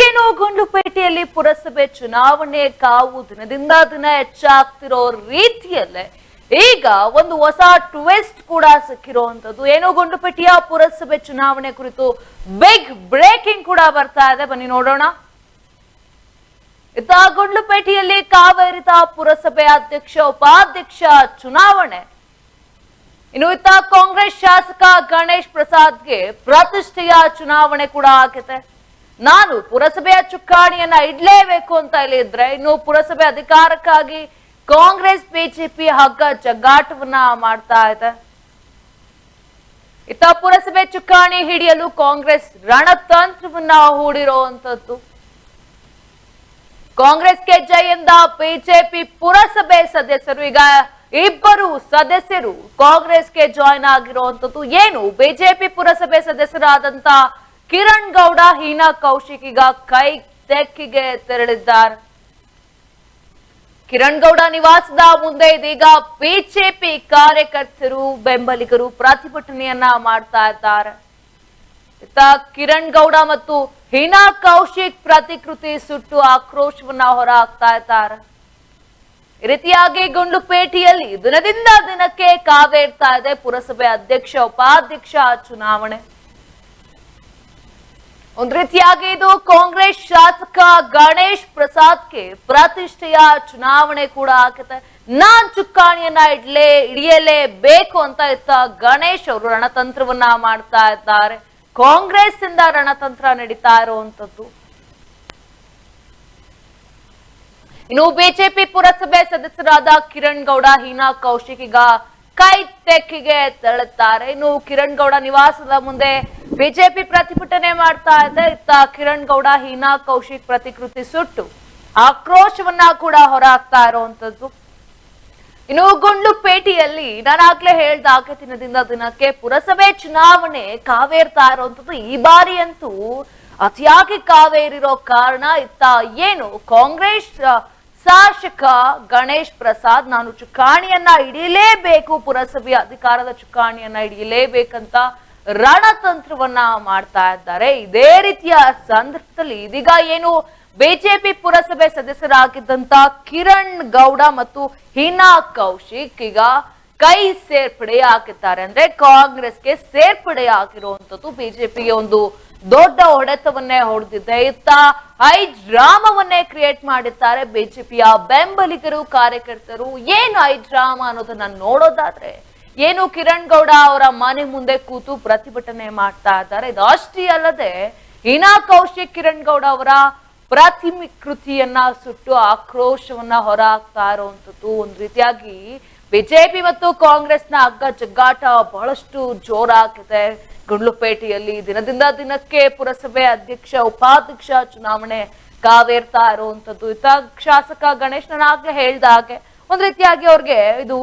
ಏನು ಗುಂಡ್ಲುಪೇಟೆಯಲ್ಲಿ ಪುರಸಭೆ ಚುನಾವಣೆ ಕಾವು ದಿನದಿಂದ ದಿನ ಹೆಚ್ಚಾಗ್ತಿರೋ ರೀತಿಯಲ್ಲೇ ಈಗ ಒಂದು ಹೊಸ ಟ್ವಿಸ್ಟ್ ಕೂಡ ಸಿಕ್ಕಿರುವಂತದ್ದು. ಏನು ಗುಂಡ್ಲುಪೇಟೆಯ ಪುರಸಭೆ ಚುನಾವಣೆ ಕುರಿತು ಬಿಗ್ ಬ್ರೇಕಿಂಗ್ ಕೂಡ ಬರ್ತಾ ಇದೆ, ಬನ್ನಿ ನೋಡೋಣ. ಇತ್ತ ಗುಂಡ್ಲುಪೇಟೆಯಲ್ಲಿ ಕಾವೇರಿತ ಪುರಸಭೆ ಅಧ್ಯಕ್ಷ ಉಪಾಧ್ಯಕ್ಷ ಚುನಾವಣೆ. ಇನ್ನು ಇತ್ತ ಕಾಂಗ್ರೆಸ್ ಶಾಸಕ ಗಣೇಶ್ ಪ್ರಸಾದ್ಗೆ ಪ್ರತಿಷ್ಠೆಯ ಚುನಾವಣೆ ಕೂಡ ಆಗಿದೆ. ನಾನು ಪುರಸಭೆಯ ಚುಕ್ಕಾಣಿಯನ್ನ ಇಡ್ಲೇಬೇಕು ಅಂತ ಇದ್ರೆ ಇನ್ನು ಪುರಸಭೆ ಅಧಿಕಾರಕ್ಕಾಗಿ ಕಾಂಗ್ರೆಸ್ ಬಿಜೆಪಿ ಹಗ್ಗ ಜಗ್ಗಾಟವನ್ನ ಮಾಡ್ತಾ ಇದೆ. ಇತ್ತ ಪುರಸಭೆ ಚುಕ್ಕಾಣಿ ಹಿಡಿಯಲು ಕಾಂಗ್ರೆಸ್ ರಣತಂತ್ರವನ್ನ ಹೂಡಿರುವಂತದ್ದು. ಕಾಂಗ್ರೆಸ್ಗೆ ಜೈ ಎಂದ ಬಿಜೆಪಿ ಪುರಸಭೆ ಸದಸ್ಯರು ಈಗ ಇಬ್ಬರು ಸದಸ್ಯರು ಕಾಂಗ್ರೆಸ್ಗೆ ಜಾಯ್ನ್ ಆಗಿರುವಂತದ್ದು. ಏನು ಬಿಜೆಪಿ ಪುರಸಭೆ ಸದಸ್ಯರಾದಂತ ಕಿರಣ್ ಗೌಡ, ಹೀನಾ ಕೌಶಿಕ್ ಈಗ ಕೈ ತೆಕ್ಕಿಗೆ ತೆರಳಿದ್ದಾರೆ. ಕಿರಣ್ ಗೌಡ ನಿವಾಸದ ಮುಂದೆ ಇದೀಗ ಬಿಜೆಪಿ ಕಾರ್ಯಕರ್ತರು ಬೆಂಬಲಿಗರು ಪ್ರತಿಭಟನೆಯನ್ನ ಮಾಡ್ತಾ ಇದ್ದಾರೆ. ಇತ್ತ ಕಿರಣ್ ಗೌಡ ಮತ್ತು ಹೀನಾ ಕೌಶಿಕ್ ಪ್ರತಿಕೃತಿ ಸುಟ್ಟು ಆಕ್ರೋಶವನ್ನ ಹೊರಹಾಕ್ತಾ ಇದ್ದಾರೆ. ಈ ರೀತಿಯಾಗಿ ಗುಂಡ್ಲುಪೇಟೆಯಲ್ಲಿ ದಿನದಿಂದ ದಿನಕ್ಕೆ ಕಾವೇರ್ತಾ ಇದೆ ಪುರಸಭೆ ಅಧ್ಯಕ್ಷ ಉಪಾಧ್ಯಕ್ಷ ಚುನಾವಣೆ. ಒಂದ್ ರೀತಿಯಾಗಿ ಇದು ಕಾಂಗ್ರೆಸ್ ಶಾಸಕ ಗಣೇಶ್ ಪ್ರಸಾದ್ಗೆ ಪ್ರತಿಷ್ಠೆಯ ಚುನಾವಣೆ ಕೂಡ ಆಗಿದೆ. ನಾನ್ ಚುಕ್ಕಾಣಿಯನ್ನ ಹಿಡಿಯಲೇಬೇಕು ಅಂತ ಇತ್ತ ಗಣೇಶ್ ಅವರು ರಣತಂತ್ರವನ್ನ ಮಾಡ್ತಾ ಇದ್ದಾರೆ. ಕಾಂಗ್ರೆಸ್ ಇಂದ ರಣತಂತ್ರ ನಡೀತಾ ಇರುವಂತದ್ದು. ಇನ್ನು ಬಿಜೆಪಿ ಪುರಸಭೆ ಸದಸ್ಯರಾದ ಕಿರಣ್ ಗೌಡ, ಹೀನಾ ಕೌಶಿಕ್ ಈಗ ಕೈ ತೆಕ್ಕಿಗೆ ತೆರಳುತ್ತಾರೆ. ಇನ್ನು ಕಿರಣ್ ಗೌಡ ನಿವಾಸದ ಮುಂದೆ ಬಿಜೆಪಿ ಪ್ರತಿಭಟನೆ ಮಾಡ್ತಾ ಇದೆ. ಇತ್ತ ಕಿರಣ್ ಗೌಡ, ಹೀನಾ ಕೌಶಿಕ್ ಪ್ರತಿಕೃತಿ ಸುಟ್ಟು ಆಕ್ರೋಶವನ್ನ ಕೂಡ ಹೊರಹಾಕ್ತಾ ಇರುವಂತದ್ದು. ಇನ್ನು ಗುಂಡ್ಲುಪೇಟೆಯಲ್ಲಿ ನಾನಾಗ್ಲೇ ಹೇಳ್ದಾಗೆ ದಿನದಿಂದ ದಿನಕ್ಕೆ ಪುರಸಭೆ ಚುನಾವಣೆ ಕಾವೇರ್ತಾ ಇರುವಂತದ್ದು. ಈ ಬಾರಿ ಅಂತೂ ಅತಿಯಾಗಿ ಕಾವೇರಿರೋ ಕಾರಣ ಇತ್ತ ಏನು ಕಾಂಗ್ರೆಸ್ ಶಾಸಕ ಗಣೇಶ್ ಪ್ರಸಾದ್ ನಾನು ಚುಕ್ಕಾಣಿಯನ್ನ ಹಿಡಿಯಲೇಬೇಕು, ಪುರಸಭೆಯ ಅಧಿಕಾರದ ಚುಕ್ಕಾಣಿಯನ್ನ ಹಿಡಿಯಲೇಬೇಕಂತ ರಣತಂತ್ರವನ್ನ ಮಾಡ್ತಾ ಇದ್ದಾರೆ. ಇದೇ ರೀತಿಯ ಸಂದರ್ಭದಲ್ಲಿ ಇದೀಗ ಏನು ಬಿಜೆಪಿ ಪುರಸಭೆ ಸದಸ್ಯರಾಗಿದ್ದಂತ ಕಿರಣ್ ಗೌಡ ಮತ್ತು ಹೀನಾ ಕೌಶಿಕ್ ಈಗ ಕೈ ಸೇರ್ಪಡೆ ಆಗಿದ್ದಾರೆ. ಅಂದ್ರೆ ಕಾಂಗ್ರೆಸ್ಗೆ ಸೇರ್ಪಡೆ ಆಗಿರುವಂತದ್ದು. ಬಿಜೆಪಿಗೆ ಒಂದು ದೊಡ್ಡ ಹೊಡೆತವನ್ನೇ ಹೊಡೆದಿದೆ. ಇತ್ತ ಡ್ರಾಮವನ್ನೇ ಕ್ರಿಯೇಟ್ ಮಾಡಿದ್ದಾರೆ ಬಿಜೆಪಿಯ ಬೆಂಬಲಿಗರು ಕಾರ್ಯಕರ್ತರು. ಏನು ಡ್ರಾಮಾ ಅನ್ನೋದನ್ನ ನೋಡೋದಾದ್ರೆ ಏನು ಕಿರಣ್ ಗೌಡ ಅವರ ಮನೆ ಮುಂದೆ ಕೂತು ಪ್ರತಿಭಟನೆ ಮಾಡ್ತಾ ಇದ್ದಾರೆ. ಇದು ಅಷ್ಟೇ ಅಲ್ಲದೆ ಹೀನಾ ಕೌಶಿಕ್ ಕಿರಣ್ ಗೌಡ ಅವರ ಪ್ರತಿಕೃತಿಯನ್ನ ಸುಟ್ಟು ಆಕ್ರೋಶವನ್ನ ಹೊರಹಾಕ್ತಾ ಇರುವಂತದ್ದು. ಒಂದು ರೀತಿಯಾಗಿ ಬಿಜೆಪಿ ಮತ್ತು ಕಾಂಗ್ರೆಸ್ನ ಹಗ್ಗ ಜಗ್ಗಾಟ ಬಹಳಷ್ಟು ಜೋರಾಗಿದೆ. ಗುಂಡ್ಲುಪೇಟೆಯಲ್ಲಿ ದಿನದಿಂದ ದಿನಕ್ಕೆ ಪುರಸಭೆ ಅಧ್ಯಕ್ಷ ಉಪಾಧ್ಯಕ್ಷ ಚುನಾವಣೆ ಕಾವೇರ್ತಾ ಇರುವಂತದ್ದು. ಇತ್ತ ಶಾಸಕ ಗಣೇಶ್ ನಾನಾಗ್ಲೇ ಹೇಳ್ದ ಹಾಗೆ ಒಂದ್ ರೀತಿಯಾಗಿ ಅವ್ರಿಗೆ ಇದು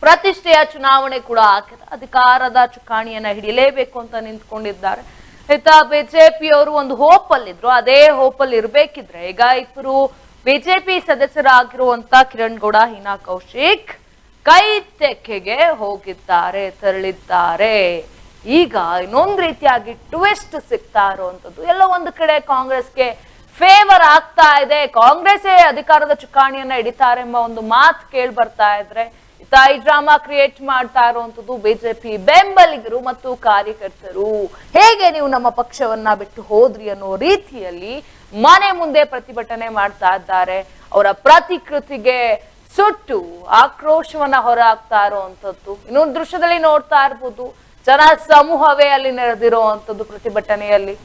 ಪ್ರತಿಷ್ಠೆಯ ಚುನಾವಣೆ ಕೂಡ ಆಗಿದೆ. ಅಧಿಕಾರದ ಚುಕ್ಕಾಣಿಯನ್ನ ಹಿಡಿಯಲೇಬೇಕು ಅಂತ ನಿಂತ್ಕೊಂಡಿದ್ದಾರೆ. ಇತ್ತ ಬಿಜೆಪಿ ಅವರು ಒಂದು ಹೋಪ್ ಅಲ್ಲಿದ್ರು, ಅದೇ ಹೋಪ್ ಅಲ್ಲಿ ಇರ್ಬೇಕಿದ್ರೆ ಈಗ ಇಬ್ಬರು ಬಿಜೆಪಿ ಸದಸ್ಯರಾಗಿರುವಂತ ಕಿರಣ್ ಗೌಡ, ಹೀನಾ ಕೌಶಿಕ್ ಕೈ ತೆಕ್ಕೆಗೆ ಹೋಗಿದ್ದಾರೆ, ತೆರಳಿದ್ದಾರೆ. ಈಗ ಇನ್ನೊಂದು ರೀತಿಯಾಗಿ ಟ್ವಿಸ್ಟ್ ಸಿಗ್ತಾ ಇರುವಂತದ್ದು. ಎಲ್ಲ ಒಂದು ಕಡೆ ಕಾಂಗ್ರೆಸ್ಗೆ ಫೇವರ್ ಆಗ್ತಾ ಇದೆ, ಕಾಂಗ್ರೆಸ್ಸೇ ಅಧಿಕಾರದ ಚುಕ್ಕಾಣಿಯನ್ನ ಹಿಡಿತಾರೆ ಎಂಬ ಒಂದು ಮಾತು ಕೇಳಿ ಬರ್ತಾ ಇದ್ರೆ ಈ ಡ್ರಾಮಾ ಕ್ರಿಯೇಟ್ ಮಾಡ್ತಾ ಇರುವಂತದ್ದು ಬಿಜೆಪಿ ಬೆಂಬಲಿಗರು ಮತ್ತು ಕಾರ್ಯಕರ್ತರು. ಹೇಗೆ ನೀವು ನಮ್ಮ ಪಕ್ಷವನ್ನ ಬಿಟ್ಟು ಹೋದ್ರಿ ಅನ್ನೋ ರೀತಿಯಲ್ಲಿ ಮನೆ ಮುಂದೆ ಪ್ರತಿಭಟನೆ ಮಾಡ್ತಾ ಇದ್ದಾರೆ. ಅವರ ಪ್ರತಿಕೃತಿಗೆ ಸುಟ್ಟು ಆಕ್ರೋಶವನ್ನ ಹೊರಹಾಕ್ತಾ ಇರುವಂತದ್ದು. ಇನ್ನೊಂದು ದೃಶ್ಯದಲ್ಲಿ ನೋಡ್ತಾ ಇರ್ಬೋದು, ಜನ ಸಮೂಹವೇ ಅಲ್ಲಿ ನೆರೆದಿರುವಂತದ್ದು ಪ್ರತಿಭಟನೆಯಲ್ಲಿ.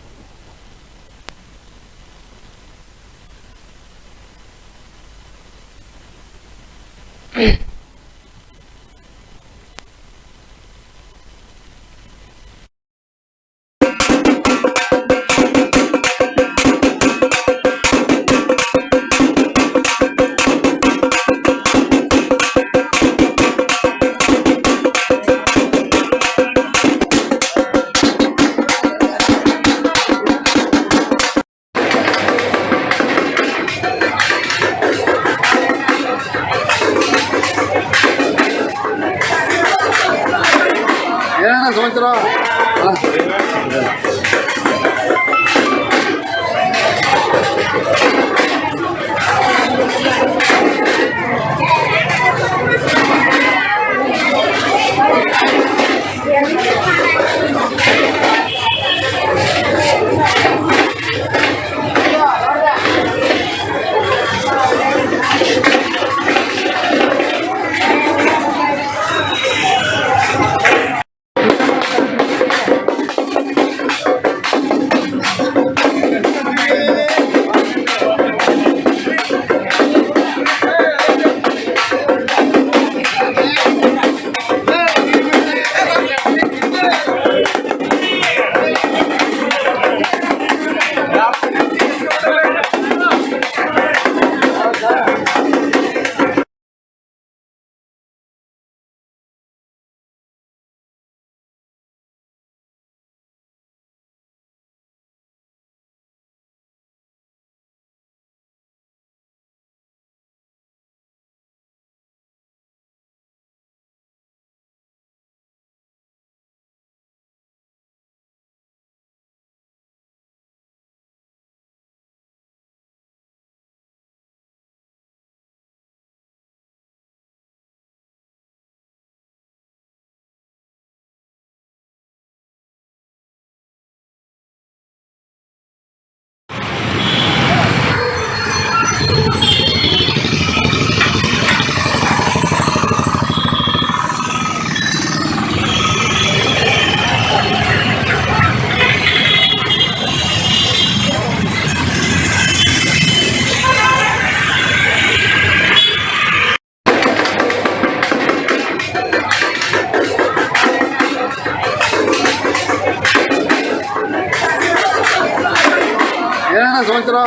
ಏನಣ್ಣ ಸಮಾಚಾರ?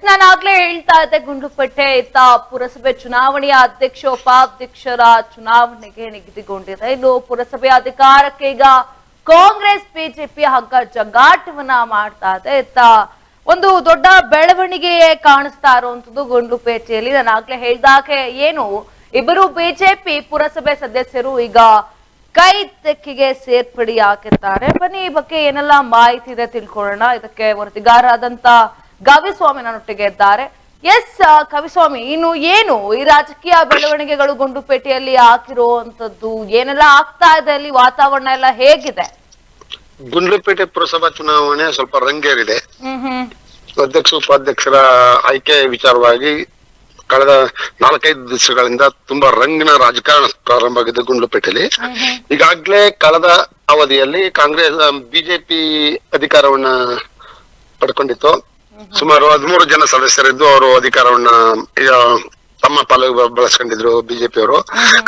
ನಾನಾಗ್ಲೇ ಹೇಳ್ತಾ ಇದ್ದೆ, ಗುಂಡ್ಲುಪೇಟೆ ಇತ್ತ ಪುರಸಭೆ ಚುನಾವಣೆಯ ಅಧ್ಯಕ್ಷ ಉಪಾಧ್ಯಕ್ಷರ ಚುನಾವಣೆಗೆ ನಿಗದಿಗೊಂಡಿದೆ. ಇನ್ನು ಪುರಸಭೆ ಅಧಿಕಾರಕ್ಕೆ ಈಗ ಕಾಂಗ್ರೆಸ್ ಬಿಜೆಪಿ ಹಗ್ಗ ಜಗ್ಗಾಟವನ್ನ ಮಾಡ್ತಾ ಇದೆ. ಇತ್ತ ಒಂದು ದೊಡ್ಡ ಬೆಳವಣಿಗೆ ಕಾಣಿಸ್ತಾ ಇರುವಂತದ್ದು ಗುಂಡ್ಲುಪೇಟೆಯಲ್ಲಿ. ನಾನಾಗ್ಲೇ ಹೇಳ್ದಾಗೆ ಏನು ಇಬ್ಬರು ಬಿಜೆಪಿ ಪುರಸಭೆ ಸದಸ್ಯರು ಈಗ ಕೈ ತೆಕ್ಕಿಗೆ ಸೇರ್ಪಡೆಯಾಗಿದ್ದಾರೆ. ಬನ್ನಿ ಈ ಬಗ್ಗೆ ಏನೆಲ್ಲ ಮಾಹಿತಿ ಇದೆ ತಿಳ್ಕೊಳ್ಳೋಣ. ಇದಕ್ಕೆ ವರದಿಗಾರರಾದಂತ ಗವಿಸ್ವಾಮಿ ನನ್ನೊಟ್ಟಿಗೆ ಇದ್ದಾರೆ. ಎಸ್ ಕವಿಸ್ವಾಮಿ, ಇನ್ನು ಏನು ಈ ರಾಜಕೀಯ ಬೆಳವಣಿಗೆಗಳು ಗುಂಡ್ಲುಪೇಟೆಯಲ್ಲಿ ಆಗಿರುವಂತದ್ದು, ಏನೆಲ್ಲ ಆಗ್ತಾ ಇದೆ ಅಲ್ಲಿ, ವಾತಾವರಣ ಎಲ್ಲ ಹೇಗಿದೆ? ಗುಂಡ್ಲುಪೇಟೆ ಪುರಸಭಾ ಚುನಾವಣೆ ಸ್ವಲ್ಪ ರಂಗೇರಿದೆ. ಅಧ್ಯಕ್ಷ ಉಪಾಧ್ಯಕ್ಷರ ಆಯ್ಕೆ ವಿಚಾರವಾಗಿ ಕಳೆದ 4-5 ದಿವಸಗಳಿಂದ ತುಂಬಾ ರಂಗಿನ ರಾಜಕಾರಣ ಪ್ರಾರಂಭ ಆಗಿದೆ ಗುಂಡ್ಲುಪೇಟೆಯಲ್ಲಿ. ಈಗಾಗ್ಲೇ ಕಳೆದ ಅವಧಿಯಲ್ಲಿ ಕಾಂಗ್ರೆಸ್ ಬಿಜೆಪಿ ಅಧಿಕಾರವನ್ನ ಪಡ್ಕೊಂಡಿತ್ತು. ಸುಮಾರು 13 ಜನ ಸದಸ್ಯರಿದ್ದು ಅವರು ಅಧಿಕಾರವನ್ನ ತಮ್ಮ ಪಾಲಿಗೆ ಬಳಸ್ಕೊಂಡಿದ್ರು ಬಿಜೆಪಿ ಅವರು.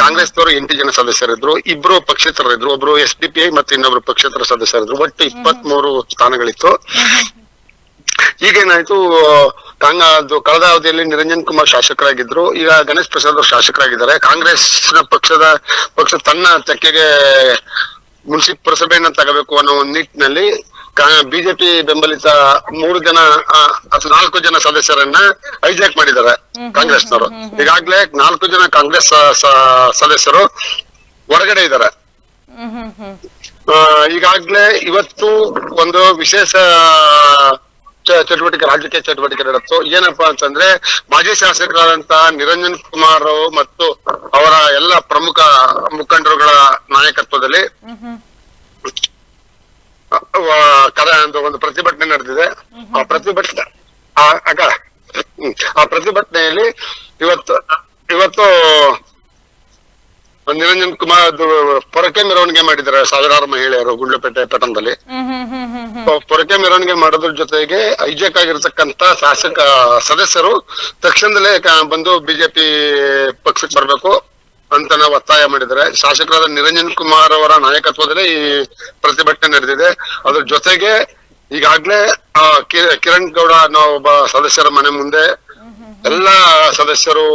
ಕಾಂಗ್ರೆಸ್ ನವರು 8 ಜನ ಸದಸ್ಯರಿದ್ರು, 2 ಪಕ್ಷೇತರರಿದ್ರು, ಒಬ್ರು SDPI ಮತ್ತೆ ಇನ್ನೊಬ್ರು ಪಕ್ಷೇತರ ಸದಸ್ಯರಿದ್ರು. ಒಟ್ಟು 23 ಸ್ಥಾನಗಳಿತ್ತು. ಈಗೇನಾಯ್ತು, ಕಳೆದ ಅವಧಿಯಲ್ಲಿ ನಿರಂಜನ್ ಕುಮಾರ್ ಶಾಸಕರಾಗಿದ್ರು, ಈಗ ಗಣೇಶ್ ಪ್ರಸಾದ್ ಅವರು ಶಾಸಕರಾಗಿದ್ದಾರೆ. ಕಾಂಗ್ರೆಸ್ ಪಕ್ಷ ತನ್ನ ತೆಕ್ಕೆಗೆ ಮುನ್ಸಿಪ್ ಪುರಸಭೆಯನ್ನ ತಗೋಬೇಕು ಅನ್ನೋ ಒಂದು ನಿಟ್ಟಿನಲ್ಲಿ ಬಿಜೆಪಿ ಬೆಂಬಲಿತ 3 ಜನ ಅಥವಾ 4 ಜನ ಸದಸ್ಯರನ್ನ ಹೈಜಾಕ್ ಮಾಡಿದ್ದಾರೆ ಕಾಂಗ್ರೆಸ್ನವರು. ಈಗಾಗ್ಲೇ 4 ಜನ ಕಾಂಗ್ರೆಸ್ ಸದಸ್ಯರು ಹೊರಗಡೆ ಇದ್ದಾರೆ. ಈಗಾಗ್ಲೇ ಇವತ್ತು ಒಂದು ವಿಶೇಷ ಚಟುವಟಿಕೆ, ರಾಜಕೀಯ ಚಟುವಟಿಕೆ ನಡೆಯಿತು. ಏನಪ್ಪಾ ಅಂತಂದ್ರೆ, ಮಾಜಿ ಶಾಸಕರಾದಂತ ನಿರಂಜನ್ ಕುಮಾರ್ ಮತ್ತು ಅವರ ಎಲ್ಲ ಪ್ರಮುಖ ಮುಖಂಡರುಗಳ ನಾಯಕತ್ವದಲ್ಲಿ ಒಂದು ಪ್ರತಿಭಟನೆ ನಡೆದಿದೆ. ಆ ಪ್ರತಿಭಟನೆಯಲ್ಲಿ ಇವತ್ತು ನಿರಂಜನ್ ಕುಮಾರ್ ಪೊರಕೆ ಮೆರವಣಿಗೆ ಮಾಡಿದ್ದಾರೆ ಸಾವಿರಾರು ಮಹಿಳೆಯರು ಗುಂಡ್ಲುಪೇಟೆ ಪಟ್ಟಣದಲ್ಲಿ. ಪೊರಕೆ ಮೆರವಣಿಗೆ ಮಾಡೋದ್ರ ಜೊತೆಗೆ ಹೈಜಾಕ್ ಆಗಿರ್ತಕ್ಕಂತ ಶಾಸಕ ಸದಸ್ಯರು ತಕ್ಷಣದಲ್ಲೇ ಬಂದು ಬಿಜೆಪಿ ಪಕ್ಷಕ್ಕೆ ಬರ್ಬೇಕು ಅಂತ ನಾವು ಒತ್ತಾಯ ಮಾಡಿದ್ದಾರೆ. ಶಾಸಕರಾದ ನಿರಂಜನ್ ಕುಮಾರ್ ಅವರ ನಾಯಕತ್ವದಲ್ಲಿ ಈ ಪ್ರತಿಭಟನೆ ನಡೆದಿದೆ. ಅದ್ರ ಜೊತೆಗೆ ಈಗಾಗ್ಲೇ ಕಿರಣ್ ಗೌಡ ಅನ್ನೋ ಒಬ್ಬ ಸದಸ್ಯರ ಮನೆ ಮುಂದೆ ಎಲ್ಲಾ ಸದಸ್ಯರು